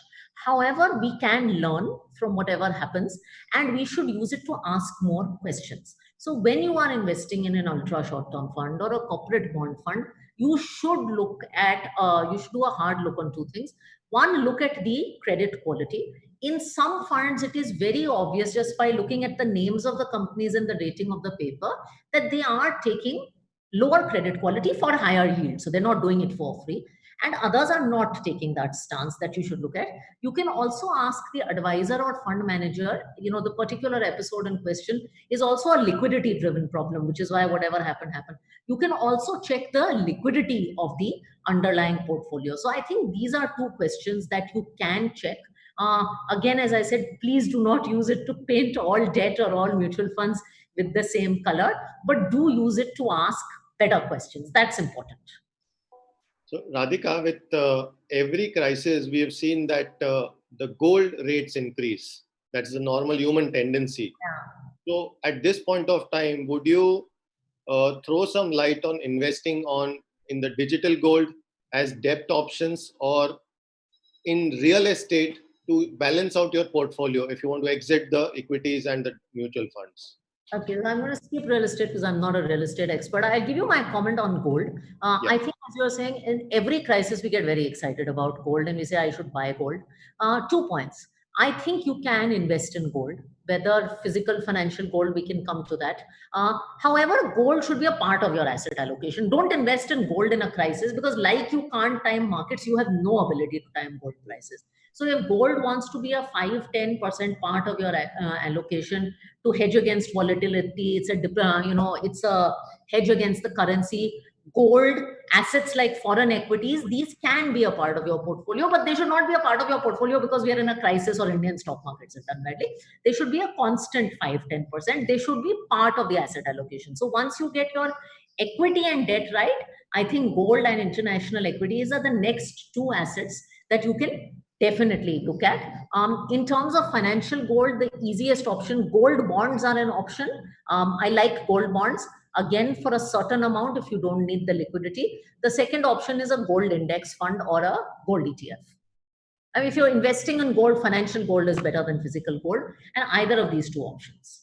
However, we can learn from whatever happens, and we should use it to ask more questions. So when you are investing in an ultra short-term fund or a corporate bond fund, you should look at, you should do a hard look on two things. One, look at the credit quality. In some funds, it is very obvious just by looking at the names of the companies and the rating of the paper that they are taking lower credit quality for higher yield. So they're not doing it for free. And others are not taking that stance that you should look at. You can also ask the advisor or fund manager, the particular episode in question is also a liquidity driven problem, which is why whatever happened. You can also check the liquidity of the underlying portfolio. So I think these are two questions that you can check. Again, as I said, please do not use it to paint all debt or all mutual funds with the same color, but do use it to ask better questions. That's important. So Radhika, with every crisis, we have seen that the gold rates increase. That's the normal human tendency. Yeah. So at this point of time, would you throw some light on investing in the digital gold as debt options or in real estate to balance out your portfolio if you want to exit the equities and the mutual funds? Okay, I'm going to skip real estate because I'm not a real estate expert. I'll give you my comment on gold. I think, as you were saying, in every crisis, we get very excited about gold and we say, I should buy gold. 2 points. I think you can invest in gold, whether physical, financial gold, we can come to that. However, gold should be a part of your asset allocation. Don't invest in gold in a crisis because like you can't time markets, you have no ability to time gold prices. So if gold wants to be a 5-10% part of your allocation to hedge against volatility, it's a hedge against the currency. Gold, assets like foreign equities, these can be a part of your portfolio, but they should not be a part of your portfolio because we are in a crisis or Indian stock markets have done badly. They should be a constant 5-10%. They should be part of the asset allocation. So once you get your equity and debt right, I think gold and international equities are the next two assets that you can definitely look at. In terms of financial gold, the easiest option, gold bonds are an option. I like gold bonds. Again, for a certain amount, if you don't need the liquidity. The second option is a gold index fund or a gold ETF. I mean, if you're investing in gold, financial gold is better than physical gold, and either of these two options.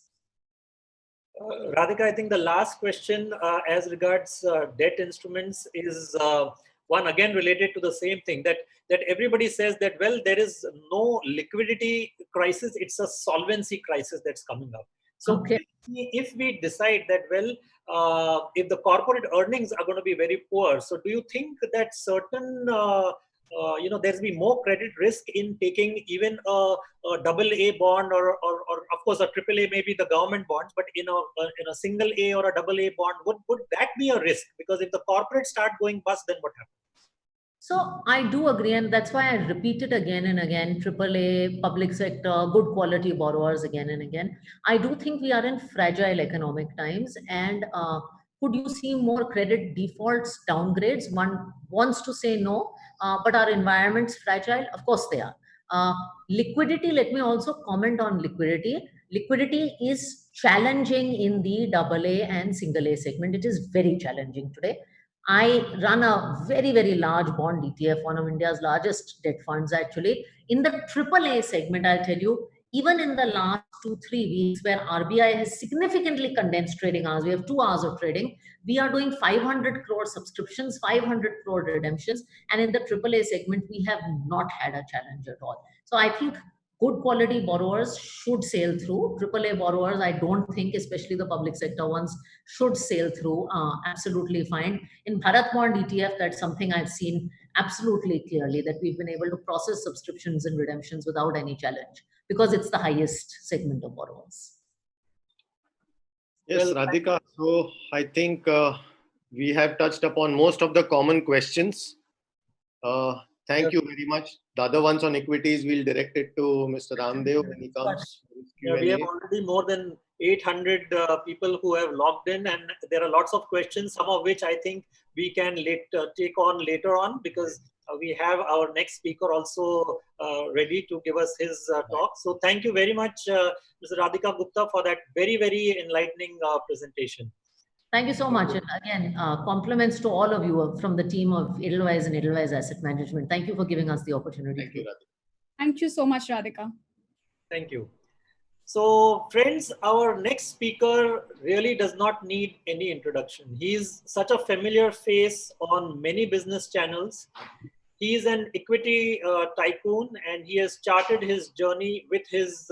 Radhika, I think the last question as regards debt instruments is one again related to the same thing that everybody says that, well, there is no liquidity crisis, it's a solvency crisis that's coming up. So okay, if we decide that, well, if the corporate earnings are going to be very poor, so do you think that certain, there's be more credit risk in taking even a AA bond or of course a AAA, maybe the government bonds, but in a single A or a AA bond, would that be a risk? Because if the corporates start going bust, then what happens? So I do agree, and that's why I repeat it again and again, AAA, public sector, good quality borrowers again and again. I do think we are in fragile economic times, and could you see more credit defaults, downgrades? One wants to say no, but our environment's fragile? Of course they are. Liquidity, let me also comment on liquidity. Liquidity is challenging in the AA and single A segment. It is very challenging today. I run a very, very large bond ETF, one of India's largest debt funds actually. In the AAA segment, I'll tell you, even in the last 2-3 weeks where RBI has significantly condensed trading hours, we have 2 hours of trading, we are doing 500 crore subscriptions, 500 crore redemptions. And in the AAA segment, we have not had a challenge at all. So I think good quality borrowers should sail through. AAA borrowers, I don't think, especially the public sector ones, should sail through absolutely fine. In Bharat Bond ETF, that's something I've seen absolutely clearly, that we've been able to process subscriptions and redemptions without any challenge because it's the highest segment of borrowers. Yes, Radhika. So I think we have touched upon most of the common questions. Thank you very much. The other ones on equities, we'll direct it to Mr. Ramdev when he comes. We have already more than 800 people who have logged in, and there are lots of questions, some of which I think we can take on later on, because we have our next speaker also ready to give us his talk. So thank you very much, Mr. Radhika Gupta, for that very, very enlightening presentation. Thank you so much. And again, compliments to all of you from the team of Edelweiss and Edelweiss Asset Management. Thank you for giving us the opportunity. Thank you, Radhika. Thank you so much, Radhika. Thank you. So, friends, our next speaker really does not need any introduction. He's such a familiar face on many business channels. He is an equity tycoon, and he has charted his journey with his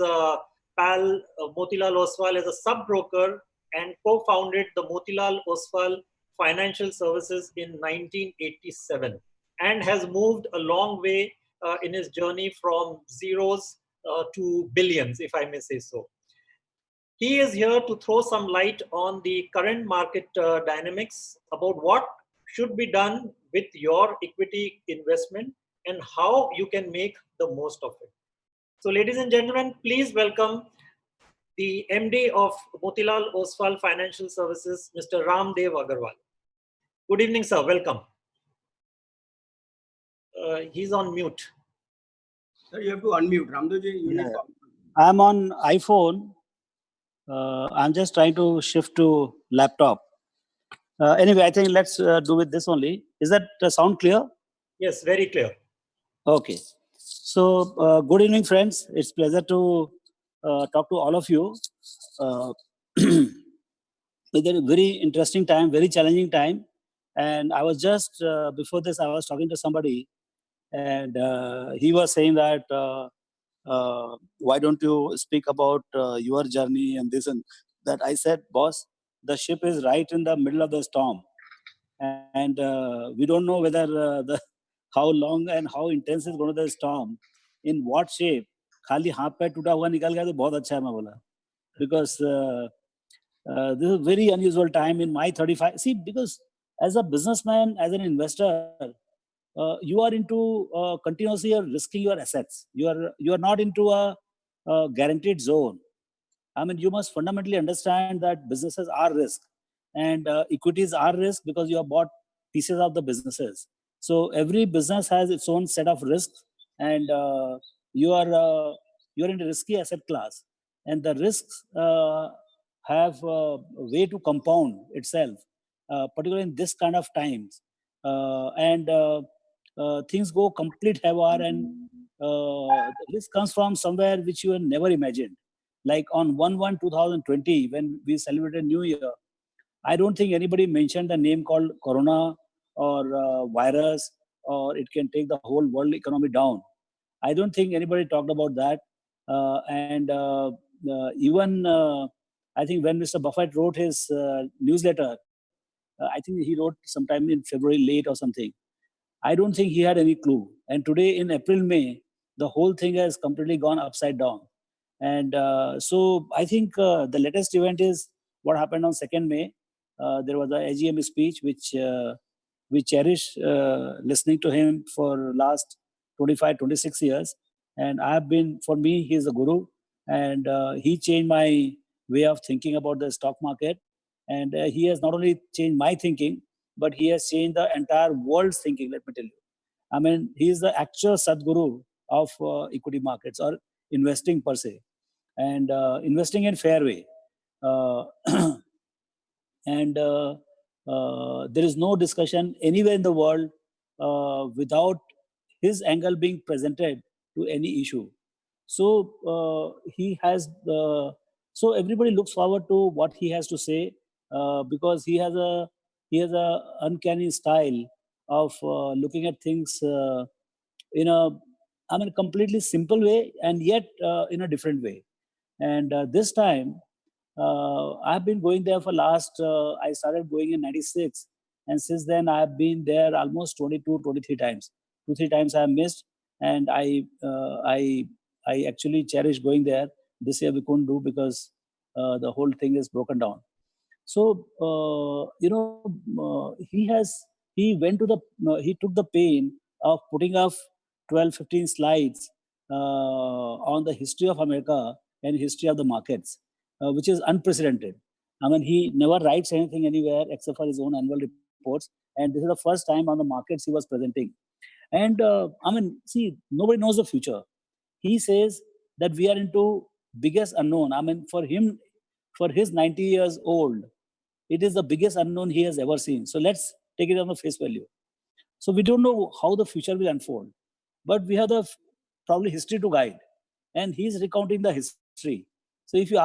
pal Motilal Oswal as a sub broker and co founded the Motilal Oswal Financial Services in 1987 and has moved a long way in his journey from zeros to billions, if I may say so. He is here to throw some light on the current market dynamics about what should be done with your equity investment and how you can make the most of it. So, ladies and gentlemen, please welcome the MD of Motilal Oswal Financial Services, Mr. Ramdev Agarwal. Good evening, sir. Welcome. He's on mute. Sir, you have to unmute. Ramdevji, you need to. I'm on iPhone. I'm just trying to shift to laptop. Anyway, I think let's do with this only. Is that sound clear? Yes, very clear. Okay. So, good evening, friends. It's pleasure to talk to all of you. It's a very interesting time, very challenging time. And I was just, before this, I was talking to somebody and he was saying that, why don't you speak about your journey and this and that. I said, boss, the ship is right in the middle of the storm. And we don't know whether how long and how intense is going to be the storm, in what shape. खाली हाथ पैर टूटा हुआ निकल गया तो बहुत अच्छा है मैं बोला, because this is a very unusual time in my 35. See, because as a businessman, as an investor, you are into continuously you're risking your assets. You are not into a guaranteed zone. I mean, you must fundamentally understand that businesses are risk and equities are risk because you have bought pieces of the businesses. So every business has its own set of risks, and you're in a risky asset class, and the risks have a way to compound itself, particularly in this kind of times. And things go complete haywire, and this comes from somewhere which you had never imagined. Like on 1/1/2020, when we celebrated New Year, I don't think anybody mentioned the name called Corona or virus, or it can take the whole world economy down. I don't think anybody talked about that. And even I think when Mr. Buffett wrote his newsletter, I think he wrote sometime in February late or something. I don't think he had any clue. And today in April, May, the whole thing has completely gone upside down. And so I think the latest event is what happened on 2nd May. There was a AGM speech, which we cherish listening to him for last 25, 26 years. And I have been, for me, he is a guru. And he changed my way of thinking about the stock market. And he has not only changed my thinking, but he has changed the entire world's thinking, let me tell you. I mean, he is the actual Sadguru of equity markets or investing per se, and investing in fair way. And there is no discussion anywhere in the world without his angle being presented to any issue. So he has, so everybody looks forward to what he has to say, because he has a uncanny style of looking at things in a, I mean, completely simple way, and yet in a different way. And this time, I've been going there for last, I started going in 96. And since then, I've been there almost 22, 23 times. 2-3 times I missed. And I actually cherish going there. This year we couldn't do because the whole thing is broken down. So, he took the pain of putting up 12, 15 slides on the history of America and history of the markets, which is unprecedented. I mean, he never writes anything anywhere except for his own annual reports. And this is the first time on the markets he was presenting. And I mean, see, nobody knows the future. He says that we are into biggest unknown. I mean, for him, for his 90 years old, it is the biggest unknown he has ever seen. So let's take it on the face value. So we don't know how the future will unfold, but we have the probably history to guide. And he's recounting the history. So if you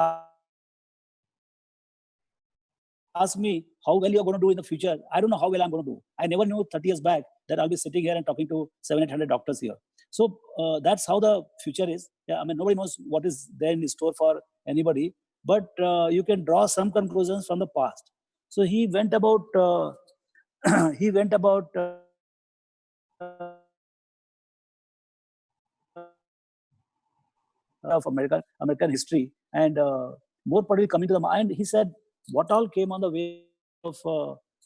ask me how well you're going to do in the future, I don't know how well I'm going to do. I never knew 30 years back that I'll be sitting here and talking to 700-800 doctors here. So that's how the future is. Yeah, I mean, nobody knows what is there in store for anybody, but you can draw some conclusions from the past. So he went about of American history, and more particularly coming to the mind, he said what all came on the way of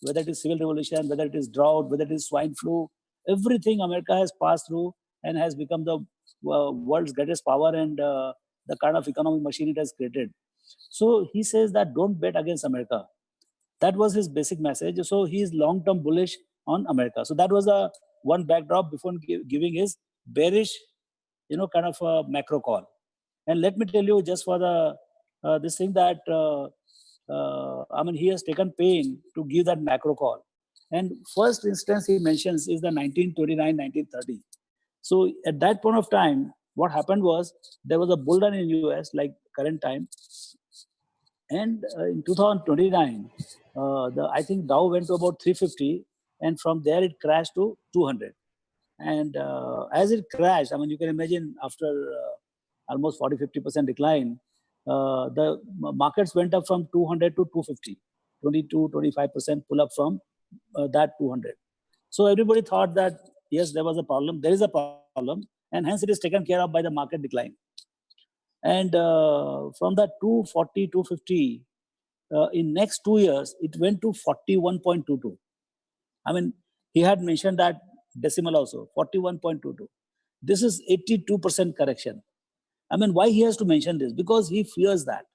whether it is civil revolution, whether it is drought, whether it is swine flu, everything America has passed through and has become the world's greatest power and the kind of economic machine it has created. So he says that don't bet against America. That was his basic message. So he is long-term bullish on America. So that was a one backdrop before giving his bearish, kind of a macro call. And let me tell you, just for the this thing that I mean, he has taken pain to give that macro call. And first instance he mentions is the 1929, 1930. So at that point of time, what happened was there was a bull run in US like current time. And in 2029, I think Dow went to about 350, and from there it crashed to 200. And as it crashed, I mean, you can imagine after almost 40-50% decline, the markets went up from 200 to 250, 22-25% pull up from that 200. So everybody thought that yes, there was a problem, there is a problem, and hence it is taken care of by the market decline. And from that 240, 250, in next 2 years, it went to 41.22. I mean, he had mentioned that decimal also, 41.22. This is 82% correction. I mean, why he has to mention this? Because he fears that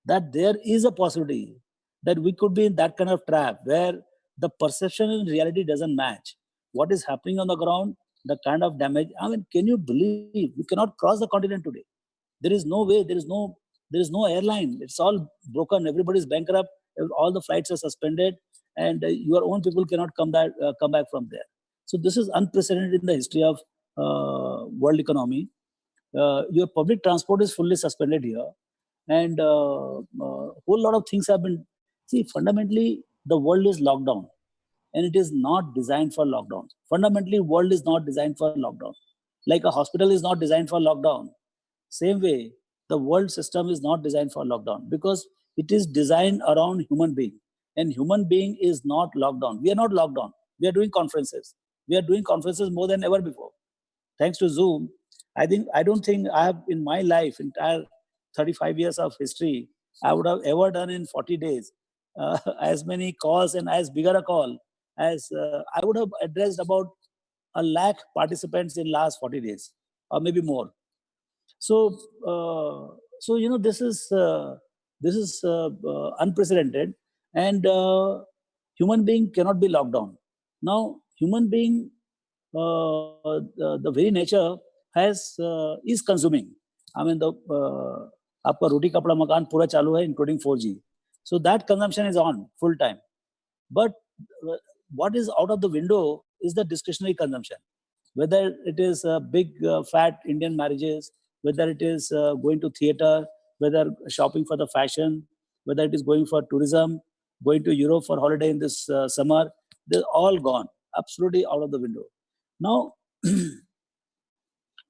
there is a possibility that we could be in that kind of trap where the perception and reality doesn't match. What is happening on the ground, the kind of damage. I mean, can you believe we cannot cross the continent today? There is no way, there is no airline. It's all broken. Everybody's bankrupt. All the flights are suspended, and your own people cannot come back from there. So this is unprecedented in the history of world economy. Your public transport is fully suspended here, and whole lot of things have been. See, fundamentally, the world is locked down, and it is not designed for lockdown. Fundamentally, world is not designed for lockdown. Like a hospital is not designed for lockdown. Same way, the world system is not designed for lockdown because it is designed around human being, and human being is not locked down. We are not locked down. We are doing conferences. We are doing conferences more than ever before. Thanks to Zoom, I don't think I have in my life, entire 35 years of history, I would have ever done in 40 days as many calls and as bigger a call as I would have addressed about 1 lakh participants in last 40 days or maybe more. So, this is unprecedented, and human being cannot be locked down. Now, human being, the very nature is consuming. I mean, the आपका रोटी कपड़ा मकान पूरा चालू है, including 4G. So that consumption is on full time. But what is out of the window is the discretionary consumption. Whether it is big fat Indian marriages, whether it is going to theater, whether shopping for the fashion, whether it is going for tourism, going to Europe for holiday in this summer, they're all gone, absolutely out of the window. Now,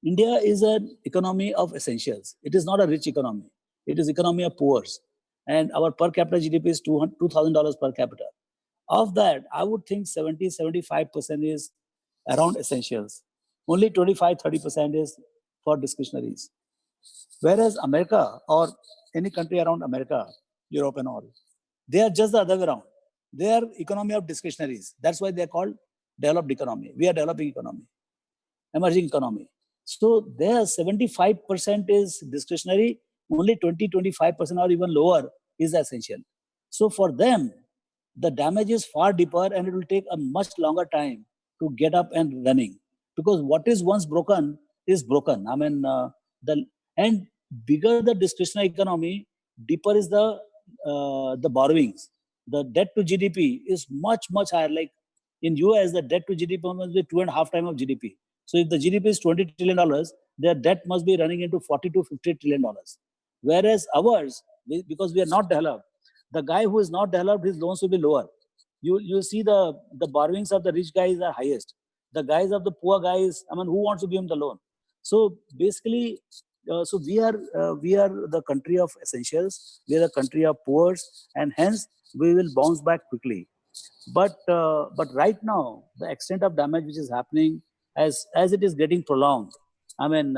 India is an economy of essentials. It is not a rich economy. It is economy of poor. And our per capita GDP is $2,000 per capita. Of that, I would think 70-75% is around essentials. Only 25-30% is for discretionaries. Whereas America or any country around America, Europe and all, they are just the other way around. They are economy of discretionaries. That's why they are called developed economy. We are developing economy, emerging economy. So there 75% is discretionary, only 20-25% or even lower is essential. So for them, the damage is far deeper and it will take a much longer time to get up and running. Because what is once broken is broken. I mean, and bigger the discretionary economy, deeper is the borrowings. The debt to GDP is much higher. Like in US, the debt to GDP must be 2.5 times of GDP. So if the GDP is $20 trillion, their debt must be running into $40 to $50 trillion. Whereas ours, because we are not developed, the guy who is not developed, his loans will be lower. You see the borrowings of the rich guys are highest. The guys of the poor guys, I mean, who wants to give him the loan? So basically, so we are the country of essentials. We are the country of poor, and hence we will bounce back quickly. But right now, the extent of damage which is happening as it is getting prolonged, I mean,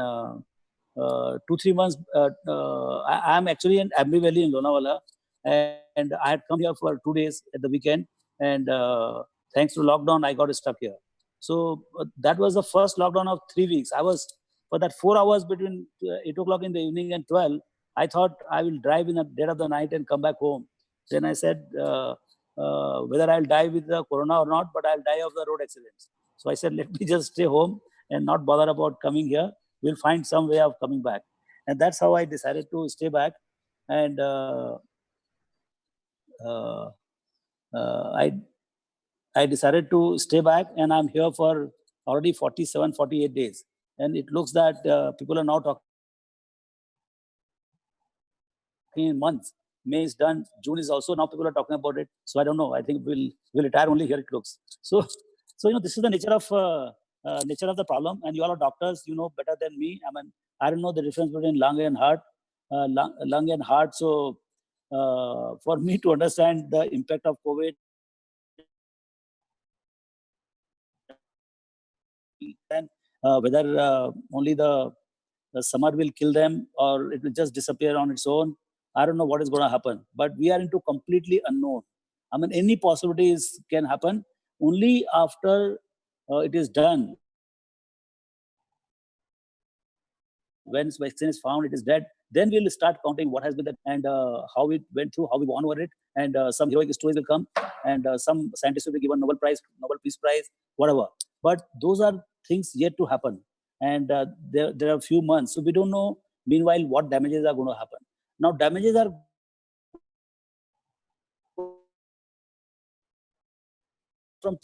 2-3 months. I am actually in Ambi Valley in Lonavala, and I had come here for 2 days at the weekend, and thanks to lockdown, I got stuck here. So that was the first lockdown of 3 weeks. I was for that 4 hours between 8 o'clock in the evening and 12. I thought I will drive in the dead of the night and come back home. Then I said, whether I'll die with the corona or not, but I'll die of the road accidents. So I said, let me just stay home and not bother about coming here. We'll find some way of coming back. And that's how I decided to stay back. And I decided to stay back, and I'm here for already 47, 48 days. And it looks that people are now talking in months. May is done, June is also, now people are talking about it. So I don't know, I think we'll retire only here, it looks. So this is the nature of the problem, and you all are doctors, you know better than me. I mean, I don't know the difference between lung and heart. Lung and heart. So for me to understand the impact of COVID, and whether only the summer will kill them or it will just disappear on its own, I don't know what is going to happen. But we are into completely unknown. I mean, any possibilities can happen only after it is done. When vaccine is found, it is dead, then we'll start counting what has been and how it went through, how we won over it, and some heroic stories will come, and some scientists will be given Nobel Peace Prize, whatever. But those are things yet to happen, and there are a few months, so we don't know meanwhile what damages are going to happen. Now damages are from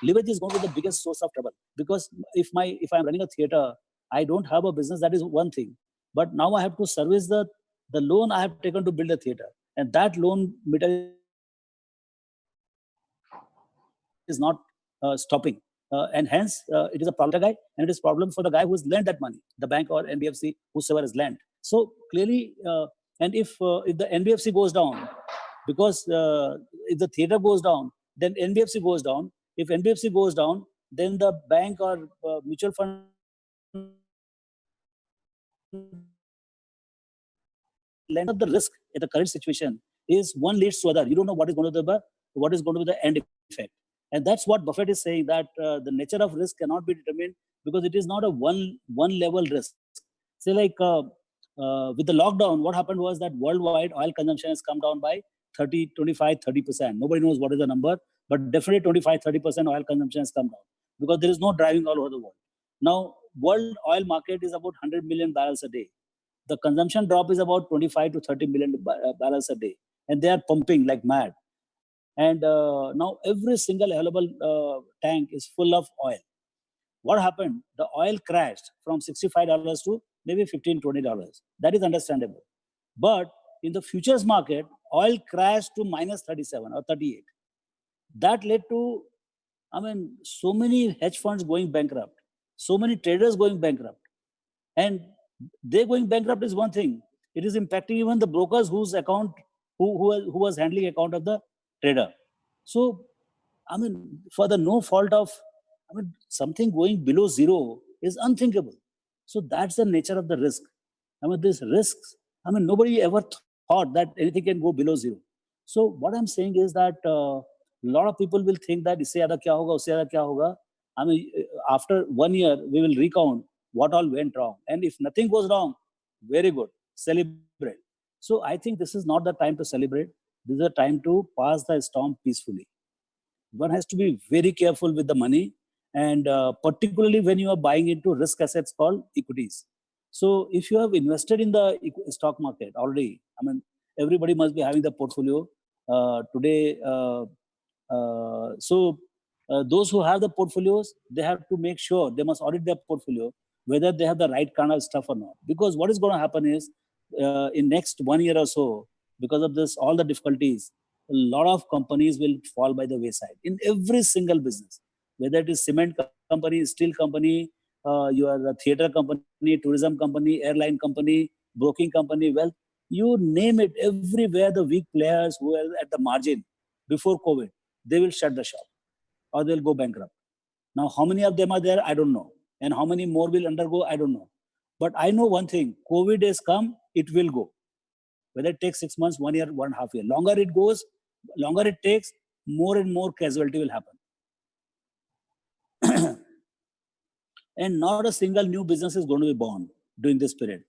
leverage is going to be the biggest source of trouble, because if I'm running a theater, I don't have a business, that is one thing. But now I have to service the loan I have taken to build a theater, and that loan meter is not stopping, and hence it is a problem guy, and it is problem for the guy who has lent that money, the bank or NBFC, whosoever has lent. So clearly, and if the NBFC goes down, because if the theater goes down, then NBFC goes down. If NBFC goes down, then the bank or mutual fund lend up the risk in the current situation is one leads to other. You don't know what is going to be the end effect. And that's what Buffett is saying, that the nature of risk cannot be determined because it is not a one level risk. Say like with the lockdown, what happened was that worldwide oil consumption has come down by 25-30%. Nobody knows what is the number, but definitely 25-30% oil consumption has come down because there is no driving all over the world. Now, world oil market is about 100 million barrels a day. The consumption drop is about 25 to 30 million barrels a day, and they are pumping like mad. And now every single available tank is full of oil. What happened? The oil crashed from $65 to maybe $15-20. That is understandable. But in the futures market, oil crashed to minus 37 or 38. That led to, I mean, so many hedge funds going bankrupt, so many traders going bankrupt. And they going bankrupt is one thing. It is impacting even the brokers whose account, who was handling account of the trader. So, I mean, for the no fault of, I mean, something going below zero is unthinkable. So that's the nature of the risk. I mean, these risks, I mean, nobody ever thought that anything can go below zero. So what I'm saying is that a lot of people will think that isse zyada kya hoga, usse zyada kya hoga. I mean, after 1 year, we will recount what all went wrong. And if nothing goes wrong, very good, celebrate. So I think this is not the time to celebrate. This is a time to pass the storm peacefully. One has to be very careful with the money, and particularly when you are buying into risk assets called equities. So if you have invested in the stock market already, I mean, everybody must be having the portfolio today. Those who have the portfolios, they have to make sure, they must audit their portfolio, whether they have the right kind of stuff or not. Because what is going to happen is, in next 1 year or so, because of this, all the difficulties, a lot of companies will fall by the wayside in every single business, whether it is cement company, steel company, your theater company, tourism company, airline company, broking company, wealth, you name it, everywhere the weak players who are at the margin before COVID, they will shut the shop or they'll go bankrupt. Now, how many of them are there? I don't know. And how many more will undergo? I don't know. But I know one thing, COVID has come, it will go. Whether it takes 6 months, 1 year, 1.5 years. Longer it goes, longer it takes, more and more casualty will happen. And not a single new business is going to be born during this period.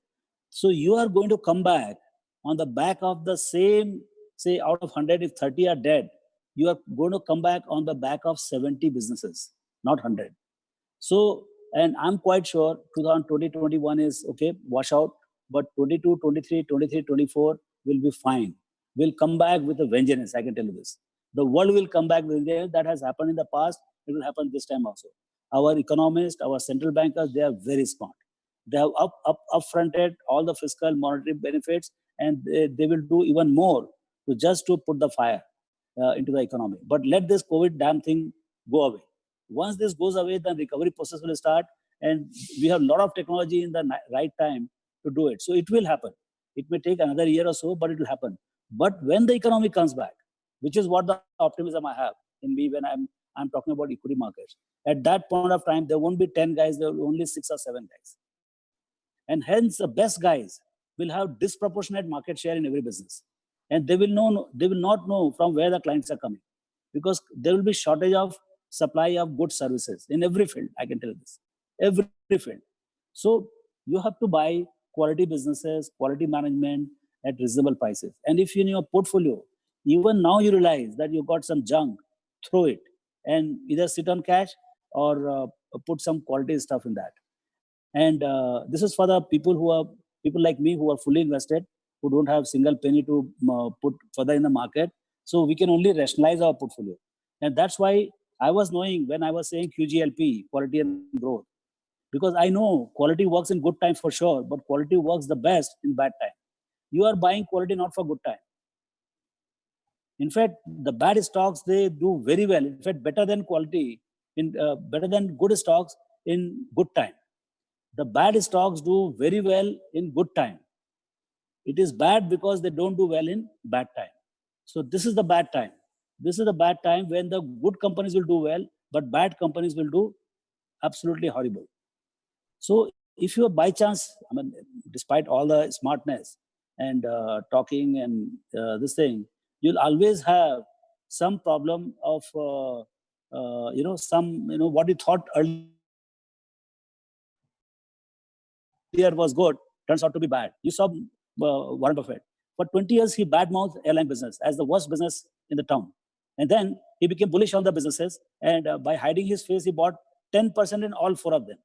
So you are going to come back on the back of the same, say out of 100, if 30 are dead, you are going to come back on the back of 70 businesses, not 100. So, and I'm quite sure 2020, 21 is okay, wash out, but 22, 23, 23, 24 will be fine. We'll come back with a vengeance, I can tell you this. The world will come back with a vengeance. That has happened in the past, it will happen this time also. Our economists, our central bankers, they are very smart. They have upfronted all the fiscal monetary benefits, and they will do even more to just to put the fire into the economy. But let this COVID damn thing go away. Once this goes away, the recovery process will start, and we have a lot of technology in the right time to do it. So it will happen. It may take another year or so, but it will happen. But when the economy comes back, which is what the optimism I have in me when I'm talking about equity markets, at that point of time, there won't be 10 guys, there will be only 6 or 7 guys. And hence the best guys will have disproportionate market share in every business. And they will not know from where the clients are coming, because there will be shortage of supply of good services in every field. I can tell you this, every field. So you have to buy quality businesses, quality management at reasonable prices. And if in your portfolio, even now you realize that you got some junk, throw it and either sit on cash or put some quality stuff in that. And this is for the people like me who are fully invested, who don't have single penny to put further in the market. So we can only rationalize our portfolio. And that's why I was knowing when I was saying QGLP, quality and growth, because I know quality works in good time for sure, but quality works the best in bad time. You are buying quality not for good time. In fact, the bad stocks, they do very well. In fact, better than quality, better than good stocks in good time. The bad stocks do very well in good time. It is bad because they don't do well in bad time. So this is the bad time. This is the bad time when the good companies will do well, but bad companies will do absolutely horrible. So if you are by chance, I mean, despite all the smartness and talking and this thing, you'll always have some problem of, what you thought earlier was good, turns out to be bad. You saw Warren Buffett. For 20 years, he badmouthed airline business as the worst business in the town. And then he became bullish on the businesses. And by hiding his face, he bought 10% in all 4 of them,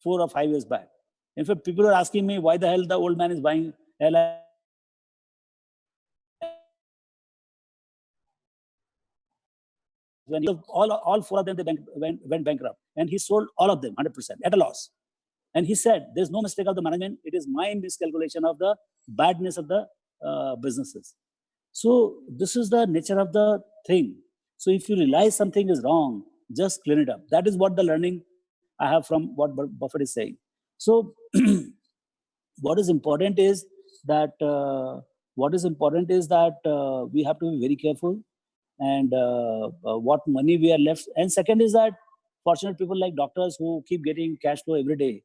4 or 5 years back. In fact, people are asking me why the hell the old man is buying airline. When all 4 of them went bankrupt, and he sold all of them 100% at a loss. And he said, there's no mistake of the management. It is my miscalculation of the badness of the businesses. So this is the nature of the thing. So if you realize something is wrong, just clean it up. That is what the learning I have from what Buffett is saying. So what is important is that we have to be very careful, and what money we are left. And second is that fortunate people like doctors who keep getting cash flow every day.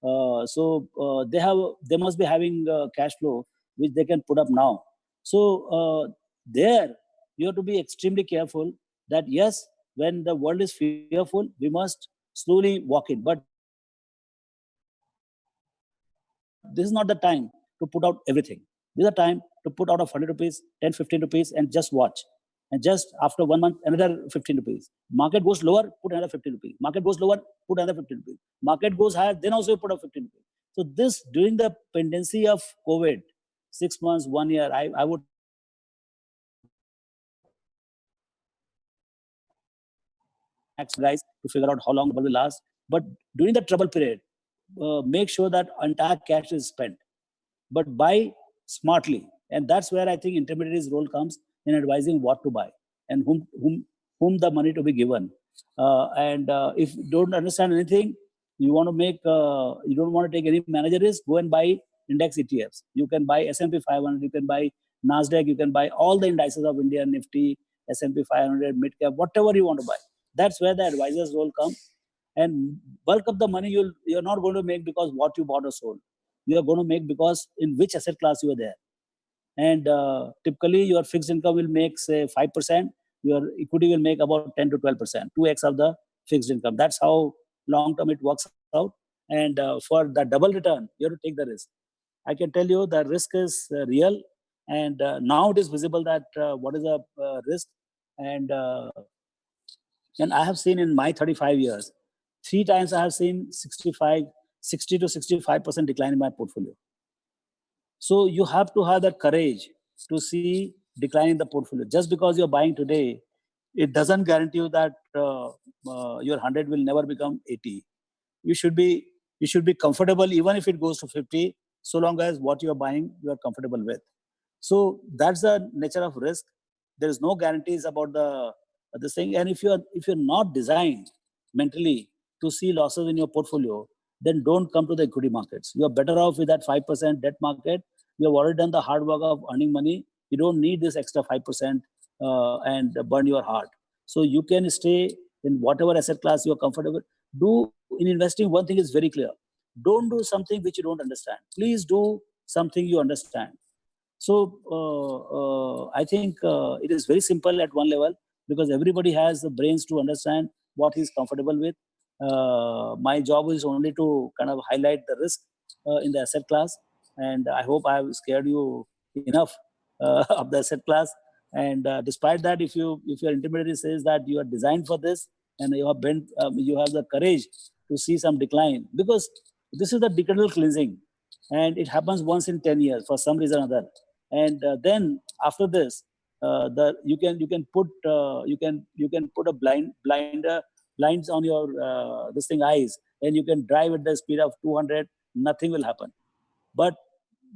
They must be having cash flow which they can put up now. So there you have to be extremely careful that yes, when the world is fearful, we must slowly walk in. But this is not the time to put out everything. This is the time to put out of 100 rupees, 10, 15 rupees, and just watch. And just after 1 month, another 15 rupees. Market goes lower, put another 15 rupees. Market goes lower, put another 15 rupees. Market goes higher, then also put up 15 rupees. So this, during the pendency of COVID, 6 months, 1 year, I would guys to figure out how long it will last. But during the trouble period, make sure that entire cash is spent. but buy smartly. And that's where I think intermediary's role comes in advising what to buy and whom the money to be given. If you don't understand anything, you want to make, you don't want to take any manager risk, go and buy index ETFs. You can buy S&P 500, you can buy NASDAQ, you can buy all the indices of India, Nifty, S&P 500, mid cap, whatever you want to buy. That's where the advisor's role comes. And bulk of the money you're not going to make because what you bought or sold. You are going to make because in which asset class you are there. And typically your fixed income will make say 5%, your equity will make about 10 to 12%, 2x of the fixed income. That's how long term it works out. And for the double return, you have to take the risk. I can tell you the risk is real. And now it is visible that what is the risk. And I have seen in my 35 years, 3 times I have seen 60 to 65% decline in my portfolio. So you have to have that courage to see decline in the portfolio. Just because you're buying today, it doesn't guarantee you that your 100 will never become 80. You should be comfortable even if it goes to 50, so long as what you're buying you are comfortable with. So that's the nature of risk. There is no guarantees about this thing. And if you're not designed mentally to see losses in your portfolio, then don't come to the equity markets. You are better off with that 5% debt market. You have already done the hard work of earning money. You don't need this extra 5% and burn your heart. So you can stay in whatever asset class you are comfortable. Do in investing, one thing is very clear. Don't do something which you don't understand. Please do something you understand. So I think it is very simple at one level because everybody has the brains to understand what he's comfortable with. My job is only to kind of highlight the risk in the asset class. And I hope I have scared you enough of the asset class. And despite that, if your intermediary says that you are designed for this and you have you have the courage to see some decline, because this is the decadal cleansing, and it happens once in 10 years for some reason or other. And then after this, you can put a blinds on your eyes, and you can drive at the speed of 200. Nothing will happen. But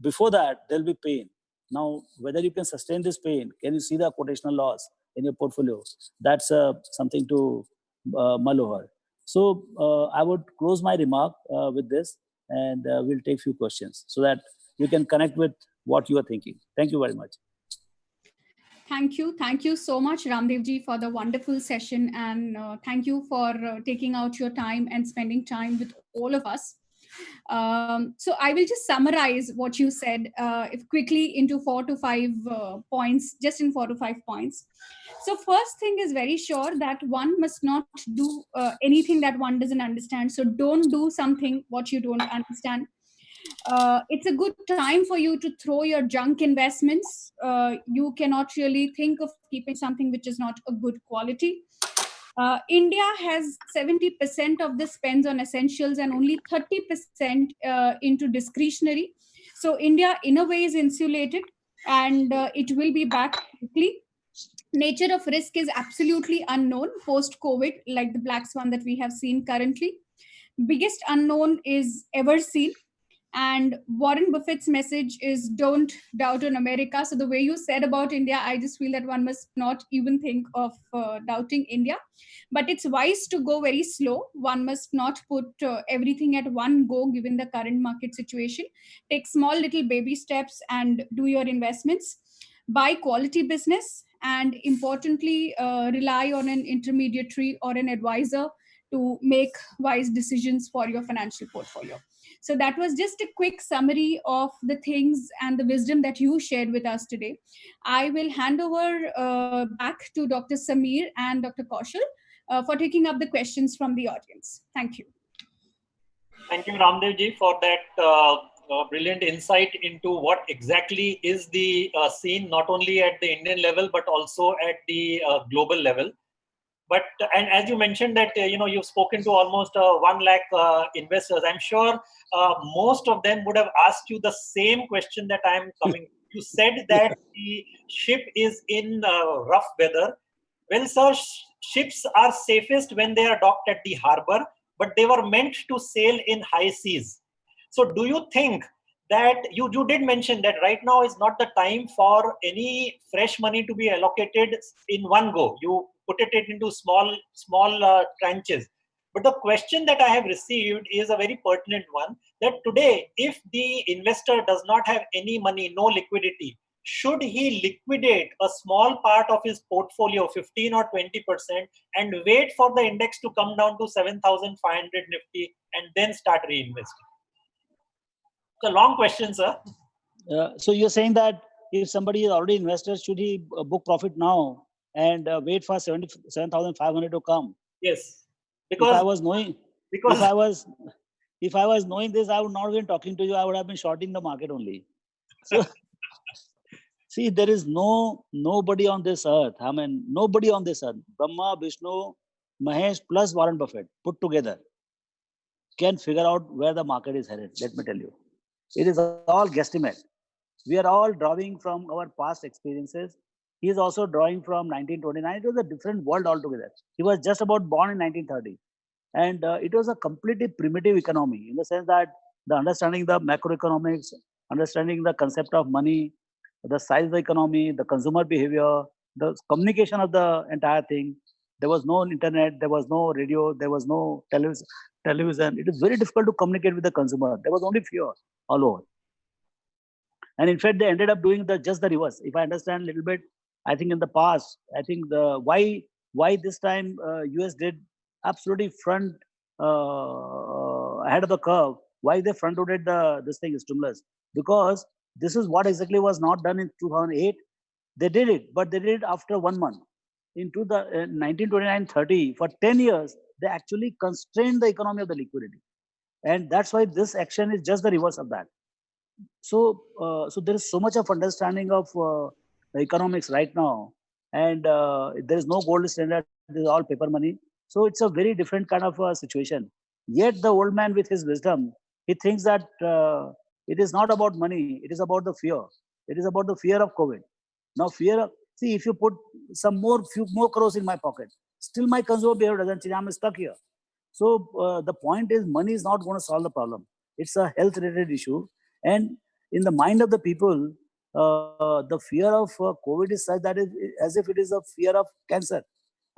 before that, there'll be pain. Now, whether you can sustain this pain, can you see the quotational loss in your portfolio? That's something to mull over. So I would close my remark with this, and we'll take few questions so that you can connect with what you are thinking. Thank you very much. Thank you. Thank you so much, Ramdevji, for the wonderful session. And thank you for taking out your time and spending time with all of us. So I will just summarize what you said if quickly into 4 to 5 points, just in 4 to 5 points. So first thing is very sure that one must not do anything that one doesn't understand. So don't do something what you don't understand. It's a good time for you to throw your junk investments. You cannot really think of keeping something which is not a good quality. India has 70% of the spends on essentials and only 30% into discretionary. So India, in a way, is insulated, and it will be back quickly. Nature of risk is absolutely unknown post-COVID, like the black swan that we have seen currently. Biggest unknown is ever seen. And Warren Buffett's message is don't doubt on America. So the way you said about India, I just feel that one must not even think of doubting India. But it's wise to go very slow. One must not put everything at one go, given the current market situation. Take small little baby steps and do your investments. Buy quality business, and importantly, rely on an intermediary or an advisor to make wise decisions for your financial portfolio. So that was just a quick summary of the things and the wisdom that you shared with us today. I will hand over back to Dr. Samir and Dr. Kaushal for taking up the questions from the audience. Thank you. Thank you, Ramdevji, for that brilliant insight into what exactly is the scene, not only at the Indian level, but also at the global level. But, and as you mentioned that, you've spoken to almost 1 lakh investors. I'm sure most of them would have asked you the same question that I'm coming. You said that the ship is in rough weather. Well, sir, ships are safest when they are docked at the harbor, but they were meant to sail in high seas. So do you think that you did mention that right now is not the time for any fresh money to be allocated in one go. You put it into small tranches. But the question that I have received is a very pertinent one, that today, if the investor does not have any money, no liquidity, should he liquidate a small part of his portfolio, 15 or 20%, and wait for the index to come down to 7,500 Nifty and then start reinvesting? It's a long question, sir. So you're saying that if somebody is already invested, should he book profit now and wait for 7,500 to come? Yes, If I was knowing, because if I was knowing this, I would not have been talking to you. I would have been shorting the market only. So see, there is nobody on this earth. I mean, nobody on this earth. Brahma, Vishnu, Mahesh plus Warren Buffett put together can figure out where the market is headed. Let me tell you, it is all guesstimate. We are all drawing from our past experiences. He is also drawing from 1929. It was a different world altogether. He was just about born in 1930. And it was a completely primitive economy in the sense that the understanding the macroeconomics, understanding the concept of money, the size of the economy, the consumer behavior, the communication of the entire thing. There was no internet, there was no radio, there was no television. It is very difficult to communicate with the consumer. There was only fear all over. And in fact, they ended up doing just the reverse. If I understand a little bit, I think in the past, I think why this time US did absolutely front ahead of the curve. Why they front loaded this thing stimulus? Because this is what exactly was not done in 2008. They did it, but they did it after 1 month. In 1929-30, for 10 years, they actually constrained the economy of the liquidity. And that's why this action is just the reverse of that. So, so there is so much of understanding of economics right now, and there is no gold standard. This is all paper money. So it's a very different kind of situation. Yet the old man, with his wisdom, he thinks that it is not about money. It is about the fear. It is about the fear of COVID. Now, see, if you put few more crores in my pocket, still my consumer behavior doesn't change. I'm stuck here. So the point is, money is not going to solve the problem. It's a health-related issue. And in the mind of the people, the fear of COVID is such that as if it is a fear of cancer.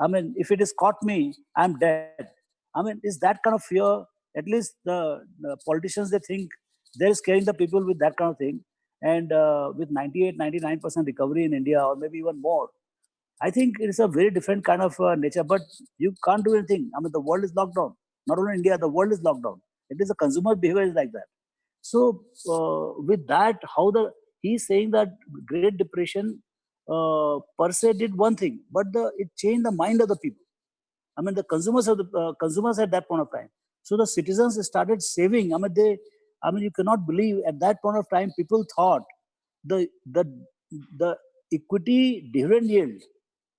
I mean, if it is caught me, I'm dead. I mean, is that kind of fear? At least the politicians, they think they're scaring the people with that kind of thing. And with 98, 99% recovery in India, or maybe even more, I think it's a very different kind of nature. But you can't do anything. I mean, the world is locked down. Not only India, the world is locked down. It is a consumer behavior is like that. So with that, he's saying that Great Depression per se did one thing, but it changed the mind of the people. I mean, the consumers at that point of time. So the citizens started saving. I mean, you cannot believe at that point of time, people thought the equity dividend yield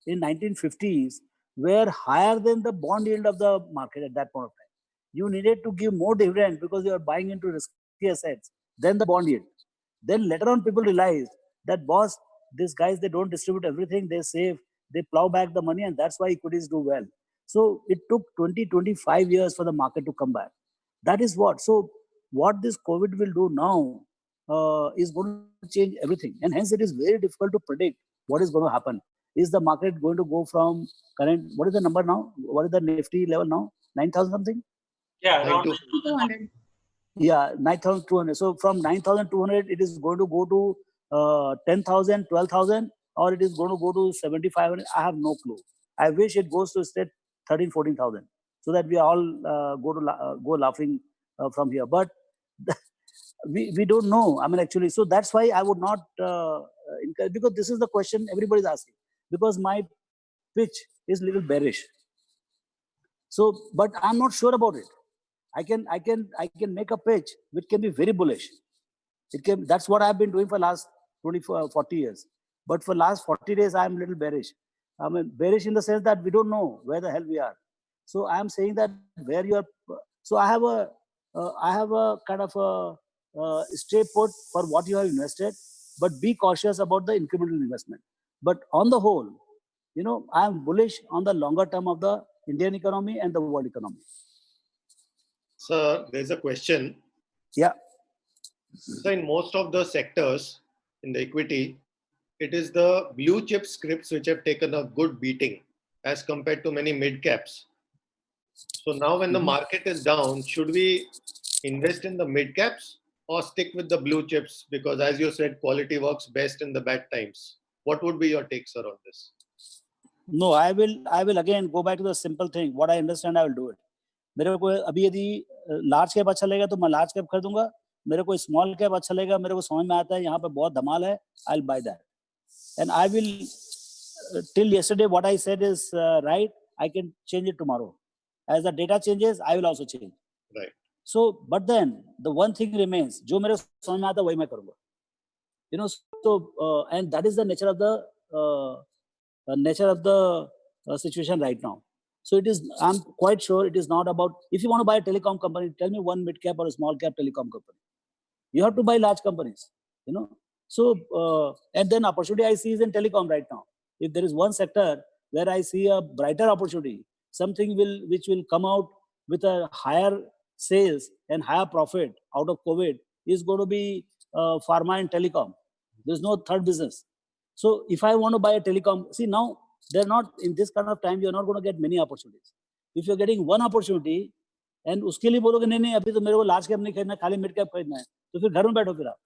in 1950s were higher than the bond yield of the market at that point of time. You needed to give more dividend because you are buying into risky assets than the bond yield. Then later on, people realized that, boss, these guys, they don't distribute everything, they save, they plow back the money, and that's why equities do well. So it took 20-25 years for the market to come back. That is what. So what this COVID will do now is going to change everything. And hence it is very difficult to predict what is going to happen. Is the market going to go from current, what is the number now? What is the Nifty level now? 9,000 something? Yeah, around 200. Yeah, 9,200. So from 9,200, it is going to go to 10,000, 12,000, or it is going to go to 7,500. I have no clue. I wish it goes to state 13, 14,000, so that we all go laughing from here. But we don't know. I mean, actually, so that's why I would not encourage, because this is the question everybody's asking. Because my pitch is a little bearish. So, but I'm not sure about it. I can make a pitch which can be very bullish. That's what I've been doing for last 40 years. But for last 40 days, I'm a little bearish. I mean, bearish in the sense that we don't know where the hell we are. So I'm saying that where you are. So I have a kind of a stay put for what you have invested, but be cautious about the incremental investment. But on the whole, I am bullish on the longer term of the Indian economy and the world economy. Sir, there's a question. Yeah. So in most of the sectors in the equity, it is the blue chip scripts which have taken a good beating as compared to many mid caps. So now when the market is down, should we invest in the mid caps or stick with the blue chips? Because as you said, quality works best in the bad times. What would be your take, sir, on this? No, I will again go back to the simple thing. What I understand, I will do it. मेरे को अभी यदि large cap अच्छा लगेगा तो मैं large cap खरीदूंगा. मेरे को स्मॉल कैप अच्छा लगेगा, मेरे को समझ में आता है यहाँ पे बहुत धमाल है, I will by that. And I will till yesterday what I said is right. I can change it tomorrow. As the data changes, I will also change. Right. So, but then the one thing remains. जो मेरे को समझ में आता है वही मैं करूँगा. You know, so and that is the nature of the situation right now. So it is. I'm quite sure it is not about. If you want to buy a telecom company, tell me one mid cap or a small cap telecom company. You have to buy large companies. You know. So and then opportunity I see is in telecom right now. If there is one sector where I see a brighter opportunity, something which will come out with a higher sales and higher profit out of COVID is going to be pharma and telecom. There's no third business. So if I want to buy a telecom, see now they're not in this kind of time. You're not going to get many opportunities. If you're getting one opportunity and उसके लिए बोलोगे नहीं नहीं अभी तो मेरे को large cap नहीं खरीदना खाली मिड कैप खरीदना है तो फिर घर में बैठो फिर आप.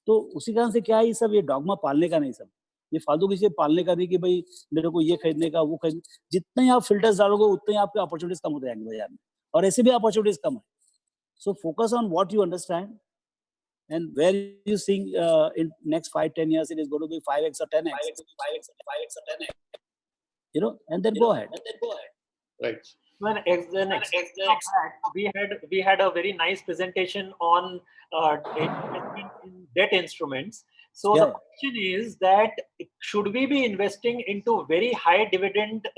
तो उसी कारण से क्या है ये सब ये डॉगमा पालने का नहीं सब ये फालतू की चीज पालने का नहीं कि भाई मेरे को ये खरीदने का वो खरीदने. जितने ही आप फिल्टर्स डालोगे उतने ही आपके अपॉर्चुनिटीज कम होते जाएंगे बाजार में और ऐसे भी अपॉर्चुनिटीज कम है. So focus on what you understand and where you think in next 5-10 years it is going to be 5x or 10x, 5x or 10x, you know, and then go ahead. Right. We had a very nice presentation on investment in debt instruments. So the question is that should we be investing into very high dividend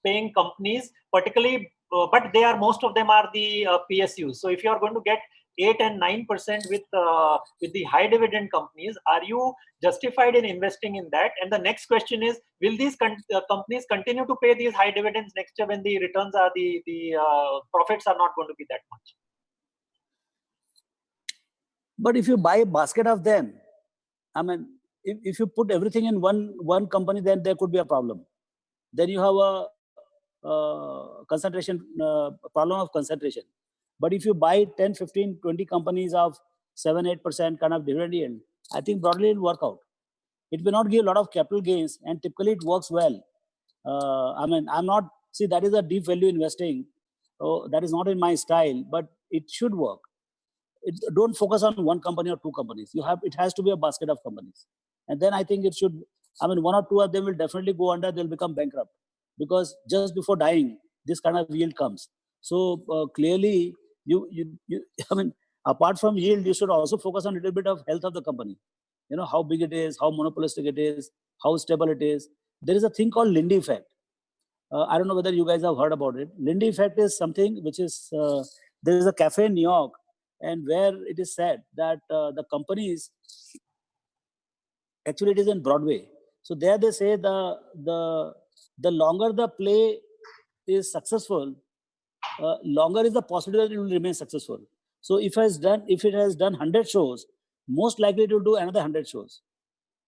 paying companies, particularly, but they are most of them are the PSUs. So if you are going to get 8 and 9% with the high dividend companies, are you justified in investing in that? And the next question is, will these companies continue to pay these high dividends next year when the returns are the profits are not going to be that much? But if you buy a basket of them, I mean, if you put everything in one company, then there could be a problem. Then you have a concentration problem of concentration. But if you buy 10, 15, 20 companies of 7-8% kind of dividend yield, I think broadly it will work out. It may not give a lot of capital gains, and typically it works well. I mean, that is a deep value investing. Oh, that is not in my style, but it should work. Don't focus on one company or two companies. It has to be a basket of companies. And then I think it should, I mean, one or two of them will definitely go under, they'll become bankrupt. Because just before dying, this kind of yield comes. So clearly, I mean, apart from yield, you should also focus on a little bit of health of the company. You know, how big it is, how monopolistic it is, how stable it is. There is a thing called Lindy effect. I don't know whether you guys have heard about it. Lindy effect is something which is, there is a cafe in New York, and where it is said that the companies, actually it is in Broadway. So there they say the longer the play is successful, longer is the possibility that it will remain successful. So if it has done 100 shows, most likely it will do another 100 shows.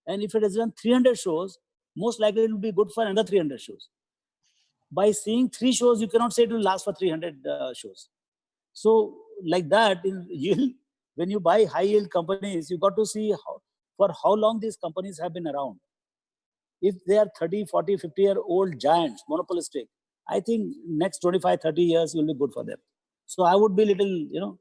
And if it has done 300 shows, most likely it will be good for another 300 shows. By seeing 3 shows, you cannot say it will last for 300 shows. So like that, in yield, when you buy high yield companies, you got to see for how long these companies have been around. If they are 30, 40, 50-year-old giants, monopolistic, I think next 25, 30 years will be good for them. So I would be little, you know.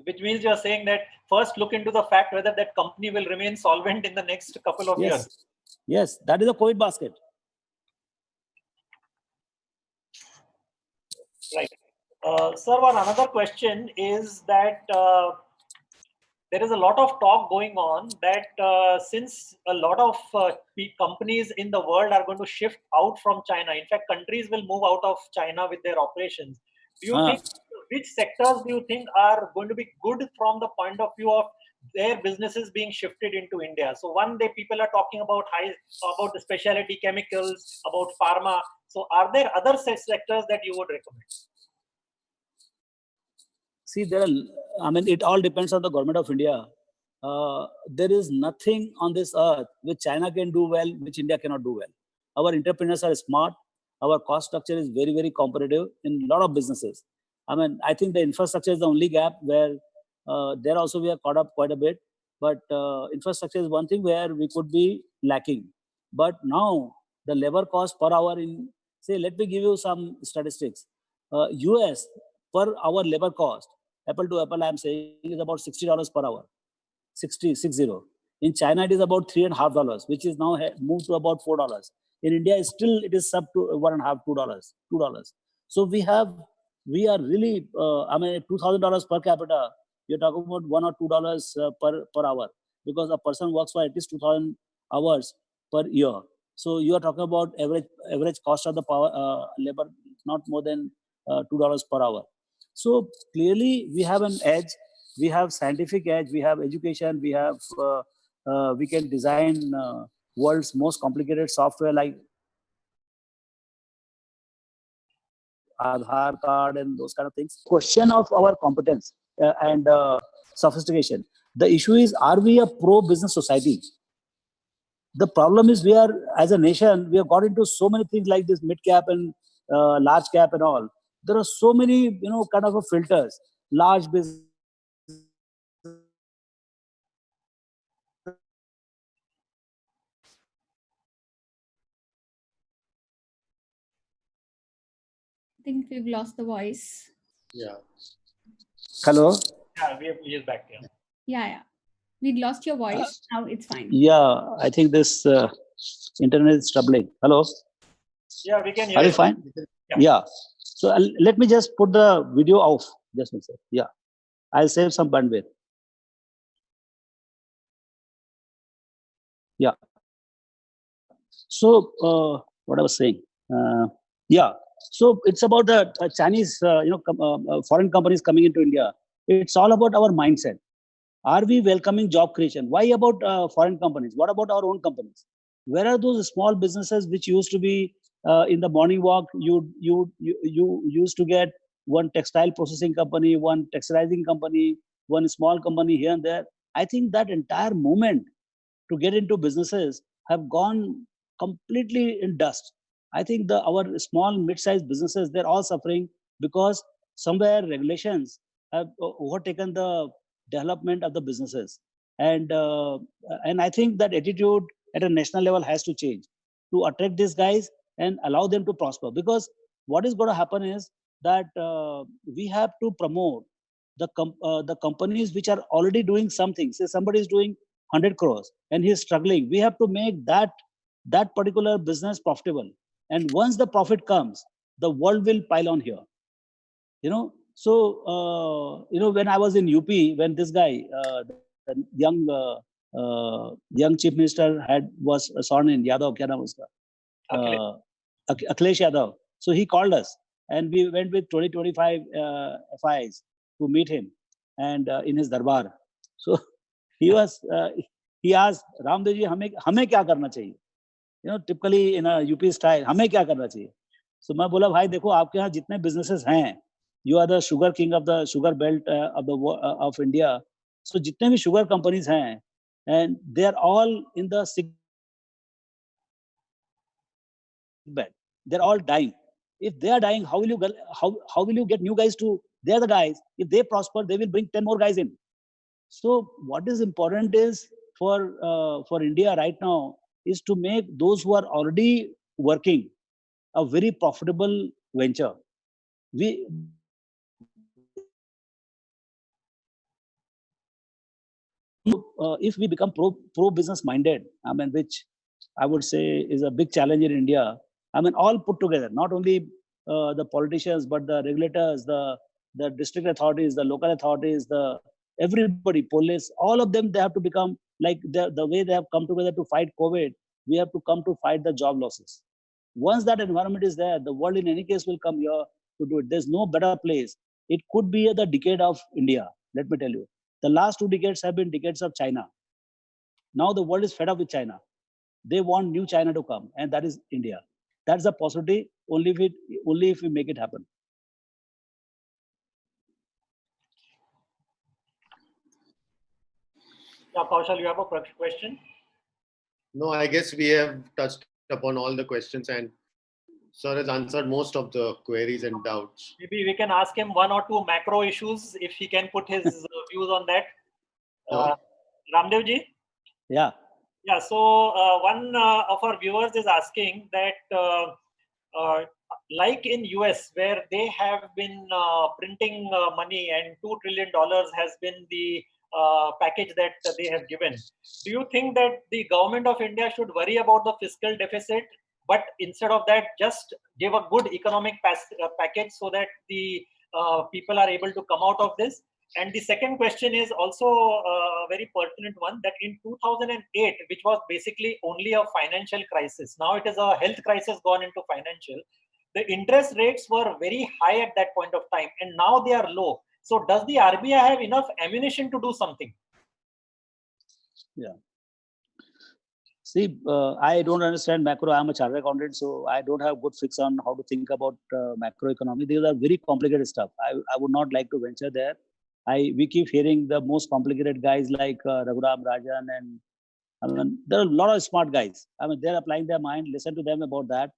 Which means you're saying that first look into the fact whether that company will remain solvent in the next couple of years. Yes, that is a COVID basket. Right. Sir, one another question is that there is a lot of talk going on that since a lot of companies in the world are going to shift out from China, in fact, countries will move out of China with their operations. Do you think, which sectors do you think are going to be good from the point of view of their businesses being shifted into India? So one day people are talking about the specialty chemicals, about pharma. So are there other sectors that you would recommend? see, I mean, it all depends on the government of India. There is nothing on this earth which China can do well, which India cannot do well. Our entrepreneurs are smart. Our cost structure is very, very competitive in a lot of businesses. I mean, I think the infrastructure is the only gap where there also we are caught up quite a bit. But infrastructure is one thing where we could be lacking. But now the labor cost per hour in, say, let me give you some statistics. US per hour labor cost, apple to apple, I'm saying, is about $60 per hour. 60. In China, it is about $3.50, which is now moved to about $4. In India, still it is sub to $1.50, $2. So we are really, I mean, $2,000 per capita. You're talking about $1 or $2 per hour, because a person works for at least 2,000 hours per year. So you are talking about average cost of the power labor, not more than $2 per hour. So clearly, we have an edge. We have scientific edge. We have education. We have we can design world's most complicated software like Aadhaar card and those kind of things. Question of our competence and sophistication. The issue is, are we a pro-business society? The problem is, we are, as a nation, we have got into so many things like this mid-cap and large cap and all. There are so many, kind of filters. Large business. I think we've lost the voice. Yeah. Hello? Yeah, he is back. Yeah. Yeah. We'd lost your voice. Now it's fine. Yeah, I think this internet is troubling. Hello? Yeah, we can hear Are you you. fine? Yeah. Yeah. So let me just put the video off. Just one second. Yeah. I'll save some bandwidth. Yeah. So what I was saying. Yeah. So it's about the Chinese, foreign companies coming into India. It's all about our mindset. Are we welcoming job creation? Why about foreign companies? What about our own companies? Where are those small businesses which used to be in the morning walk? You used to get one textile processing company, one textilizing company, one small company here and there. I think that entire movement to get into businesses have gone completely in dust. I think our small mid-sized businesses, they're all suffering because somewhere regulations have overtaken the development of the businesses. And I think that attitude at a national level has to change to attract these guys and allow them to prosper. Because what is going to happen is that we have to promote the companies which are already doing something. Say somebody is doing 100 crores and he's struggling. We have to make that particular business profitable. And once the profit comes, the world will pile on here. So when I was in UP, when this guy, the young chief minister was sworn in, Yadav, kya naam uska? Akhilesh Yadav. So he called us and we went with 20-25 FIs to meet him and in his darbar. So he asked, Ramdev ji, हमें क्या करना चाहिए? Typically in a UP style, हमें क्या करना चाहिए? So मैं बोला, भाई देखो, आपके यहाँ जितने businesses हैं, you are the sugar king of the sugar belt of India. So जितने भी sugar companies हैं, and they are all in the sick bed. They're all dying. If they are dying, how will you get new guys to? They are the guys. If they prosper, they will bring 10 more guys in. So what is important is for India right now is to make those who are already working a very profitable venture. If we become pro business minded, I mean, which I would say is a big challenge in India. I mean, all put together, not only the politicians, but the regulators, the district authorities, the local authorities, everybody, police, all of them, they have to become like the way they have come together to fight COVID. We have to come to fight the job losses. Once that environment is there, the world in any case will come here to do it. There's no better place. It could be the decade of India. Let me tell you, the last 2 decades have been decades of China. Now the world is fed up with China. They want new China to come, and that is India. That's a possibility only if we make it happen. Yeah, Kaushal, you have a question? No, I guess we have touched upon all the questions and sir has answered most of the queries and doubts. Maybe we can ask him one or two macro issues if he can put his views on that. Ramdev ji? Yeah. Yeah, so one of our viewers is asking that like in US, where they have been printing money and $2 trillion has been the package that they have given. Do you think that the government of India should worry about the fiscal deficit, but instead of that, just give a good economic package so that the people are able to come out of this? And the second question is also a very pertinent one, that in 2008, which was basically only a financial crisis, now it is a health crisis gone into financial. The interest rates were very high at that point of time, and now they are low. So does the RBI have enough ammunition to do something? Yeah. See, I don't understand macro. I'm a chartered accountant, so I don't have good fix on how to think about macroeconomy. These are very complicated stuff. I would not like to venture there. We keep hearing the most complicated guys like Raghuram Rajan, and I mean, there are a lot of smart guys. I mean, they're applying their mind. Listen to them about that,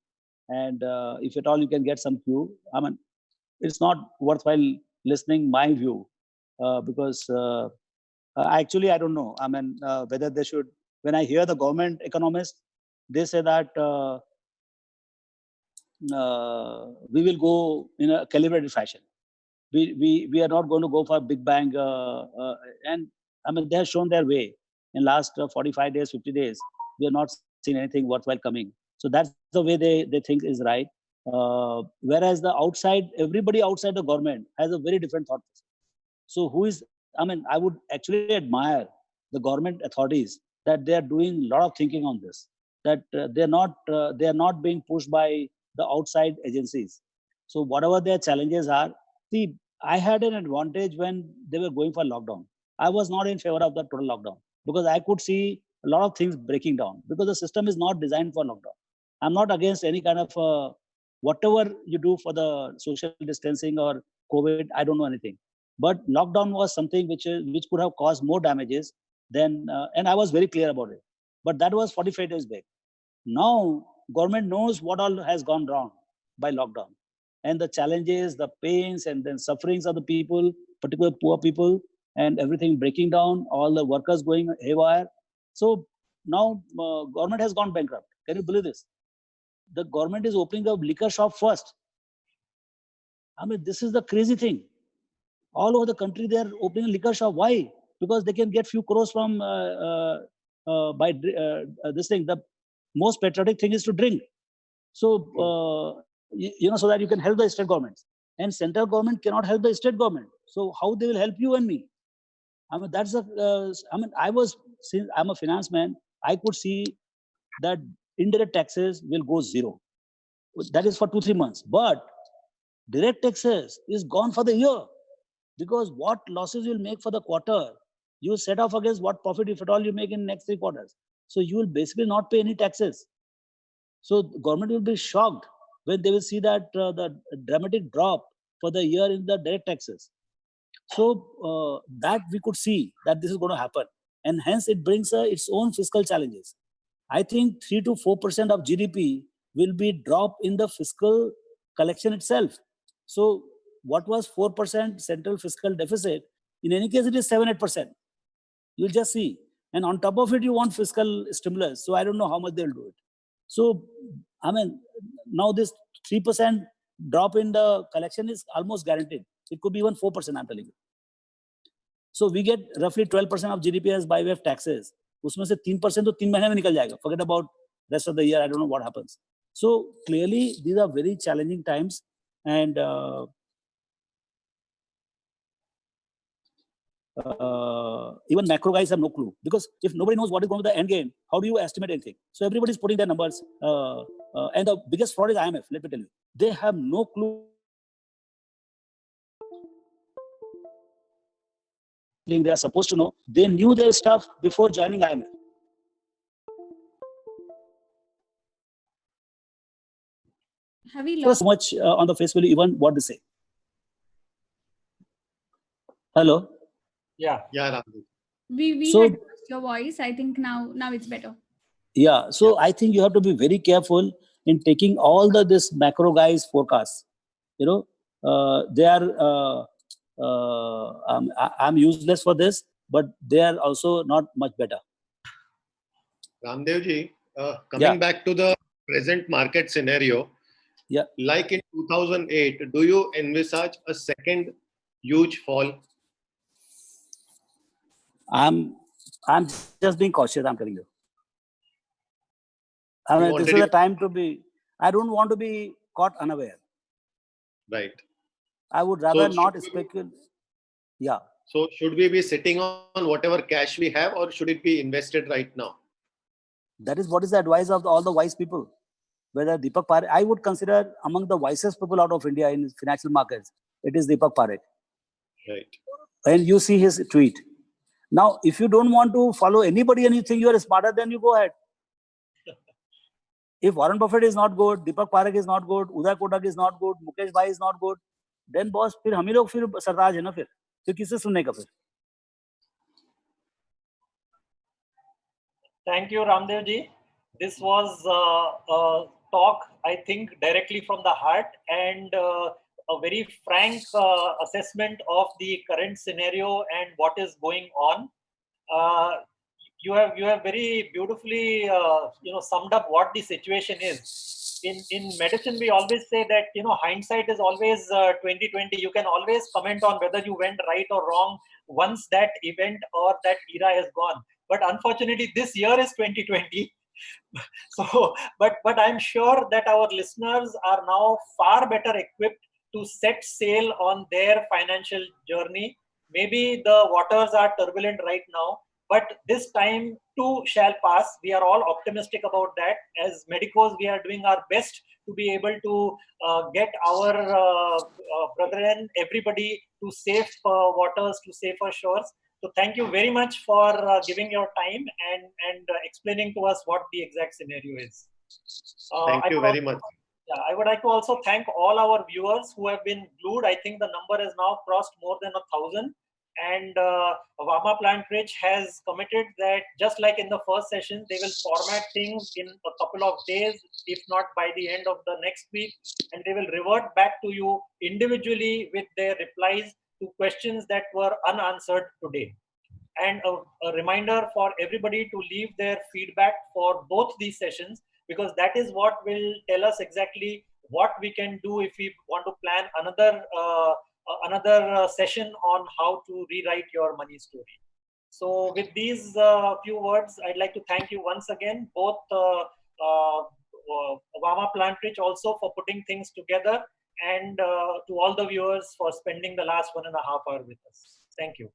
and if at all you can get some clue. I mean, it's not worthwhile listening my view because actually I don't know. I mean, whether they should. When I hear the government economists, they say that we will go in a calibrated fashion. We are not going to go for big bang, and I mean they have shown their way in last 45 days, 50 days. We have not seen anything worthwhile coming. So that's the way they think is right. Whereas the outside, everybody outside the government has a very different thought process. So who is? I mean, I would actually admire the government authorities that they are doing a lot of thinking on this. That they are not being pushed by the outside agencies. So whatever their challenges are. See, I had an advantage when they were going for lockdown. I was not in favor of the total lockdown because I could see a lot of things breaking down because the system is not designed for lockdown. I'm not against any kind of whatever you do for the social distancing or COVID. I don't know anything, but lockdown was something which could have caused more damages than, and I was very clear about it. But that was 45 days back. Now government knows what all has gone wrong by lockdown. And the challenges, the pains, and then sufferings of the people, particularly poor people, and everything breaking down, all the workers going haywire. So now government has gone bankrupt. Can you believe this? The government is opening a liquor shop first. I mean, this is the crazy thing. All over the country, they are opening a liquor shop. Why? Because they can get few crores from this thing. The most patriotic thing is to drink. So so that you can help the state governments, and central government cannot help the state government. So how they will help you and me? I mean, that's since I'm a finance man, I could see that indirect taxes will go zero. That is for 2-3 months. But direct taxes is gone for the year, because what losses you'll make for the quarter, you set off against what profit, if at all, you make in next 3 quarters. So you will basically not pay any taxes. So the government will be shocked when they will see that the dramatic drop for the year in the direct taxes. So that we could see that this is going to happen, and hence it brings its own fiscal challenges. I think 3 to 4% of GDP will be drop in the fiscal collection itself. So what was 4% central fiscal deficit, in any case it is 7-8%. You'll just see, and on top of it you want fiscal stimulus. So I don't know how much they'll do it. So I mean, now this 3% drop in the collection is almost guaranteed. It could be even 4%, I'm telling you. So we get roughly 12% of GDP as by way of taxes. उसमें से 3% तो 3 महीने में निकल जाएगा. Forget about rest of the year. I don't know what happens. So clearly these are very challenging times, and even macro guys have no clue, because if nobody knows what is going to be the end game, how do you estimate anything? So everybody is putting their numbers, and the biggest fraud is IMF. Let me tell you, they have no clue. They are supposed to know. They knew their stuff before joining IMF. Have we So lost? much on the face value, even what they say. Hello. Yeah. Yeah, Ramdev. We So had lost your voice. I think now it's better. yeah, so I think you have to be very careful in taking all this macro guys forecasts. You know, they are I'm useless for this, but they are also not much better. Ramdevji, coming Yeah. back to the present market scenario, Yeah. like in 2008, do you envisage a second huge fall? I'm just being cautious. I'm telling you. I You mean, this wanted is the you- time to be. I don't want to be caught unaware. Right. I would rather So not should we- speculate. Yeah, So should we be sitting on whatever cash we have, or should it be invested right now? that is what is the advice of all the wise people. Whether Deepak Parekh, I would consider among the wisest people out of India in financial markets, it is Deepak Parekh. Right. And you see his tweet. Now, if you don't want to follow anybody and you think you are smarter, then you go ahead. If Warren Buffett is not good, Deepak Parekh is not good, Uday Kotak is not good, Mukesh Bhai is not good, then boss, फिर हम ही लोग फिर सरताज है ना फिर किससे सुनने का फिर? Thank you, Ramdev ji. This was a talk, I think, directly from the heart and a very frank assessment of the current scenario and what is going on. You have very beautifully summed up what the situation is. In medicine, we always say that hindsight is always 2020. You can always comment on whether you went right or wrong once that event or that era has gone. But unfortunately, this year is 2020. So, but I'm sure that our listeners are now far better equipped to set sail on their financial journey. Maybe the waters are turbulent right now, but this time too shall pass. We are all optimistic about that. As medicos, we are doing our best to be able to get our brethren, everybody, to safe waters, to safer shores. So thank you very much for giving your time and explaining to us what the exact scenario is. Thank you very much. Yeah, I would like to also thank all our viewers who have been glued. I think the number has now crossed more than 1,000. And Vama Plantridge has committed that just like in the first session, they will format things in a couple of days, if not by the end of the next week. And they will revert back to you individually with their replies to questions that were unanswered today. And a reminder for everybody to leave their feedback for both these sessions, because that is what will tell us exactly what we can do if we want to plan another session on how to rewrite your money story. So with these few words, I'd like to thank you once again, both Vama Plantridge also for putting things together, and to all the viewers for spending the last 1.5 hours with us. Thank you.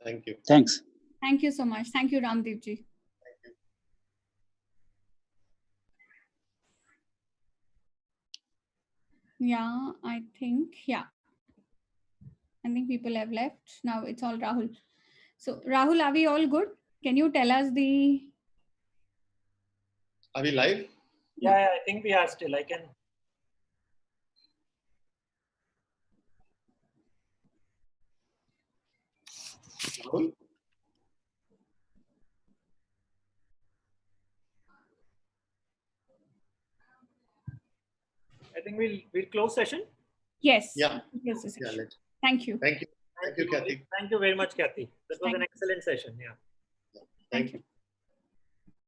Thank you. Thanks. Thank you so much. Thank you, Ramdev ji. Yeah, I think people have left. Now it's all Rahul. So Rahul, are we all good? Can you tell us the... Are we live? Yeah, I think we are still. I can... Rahul? I think we'll close session. Yes. Yeah. Close the Yeah, session. Thank you. Thank you. Thank you, Kathy. Thank you very much, Kathy. That was an excellent session. Yeah. Thank you.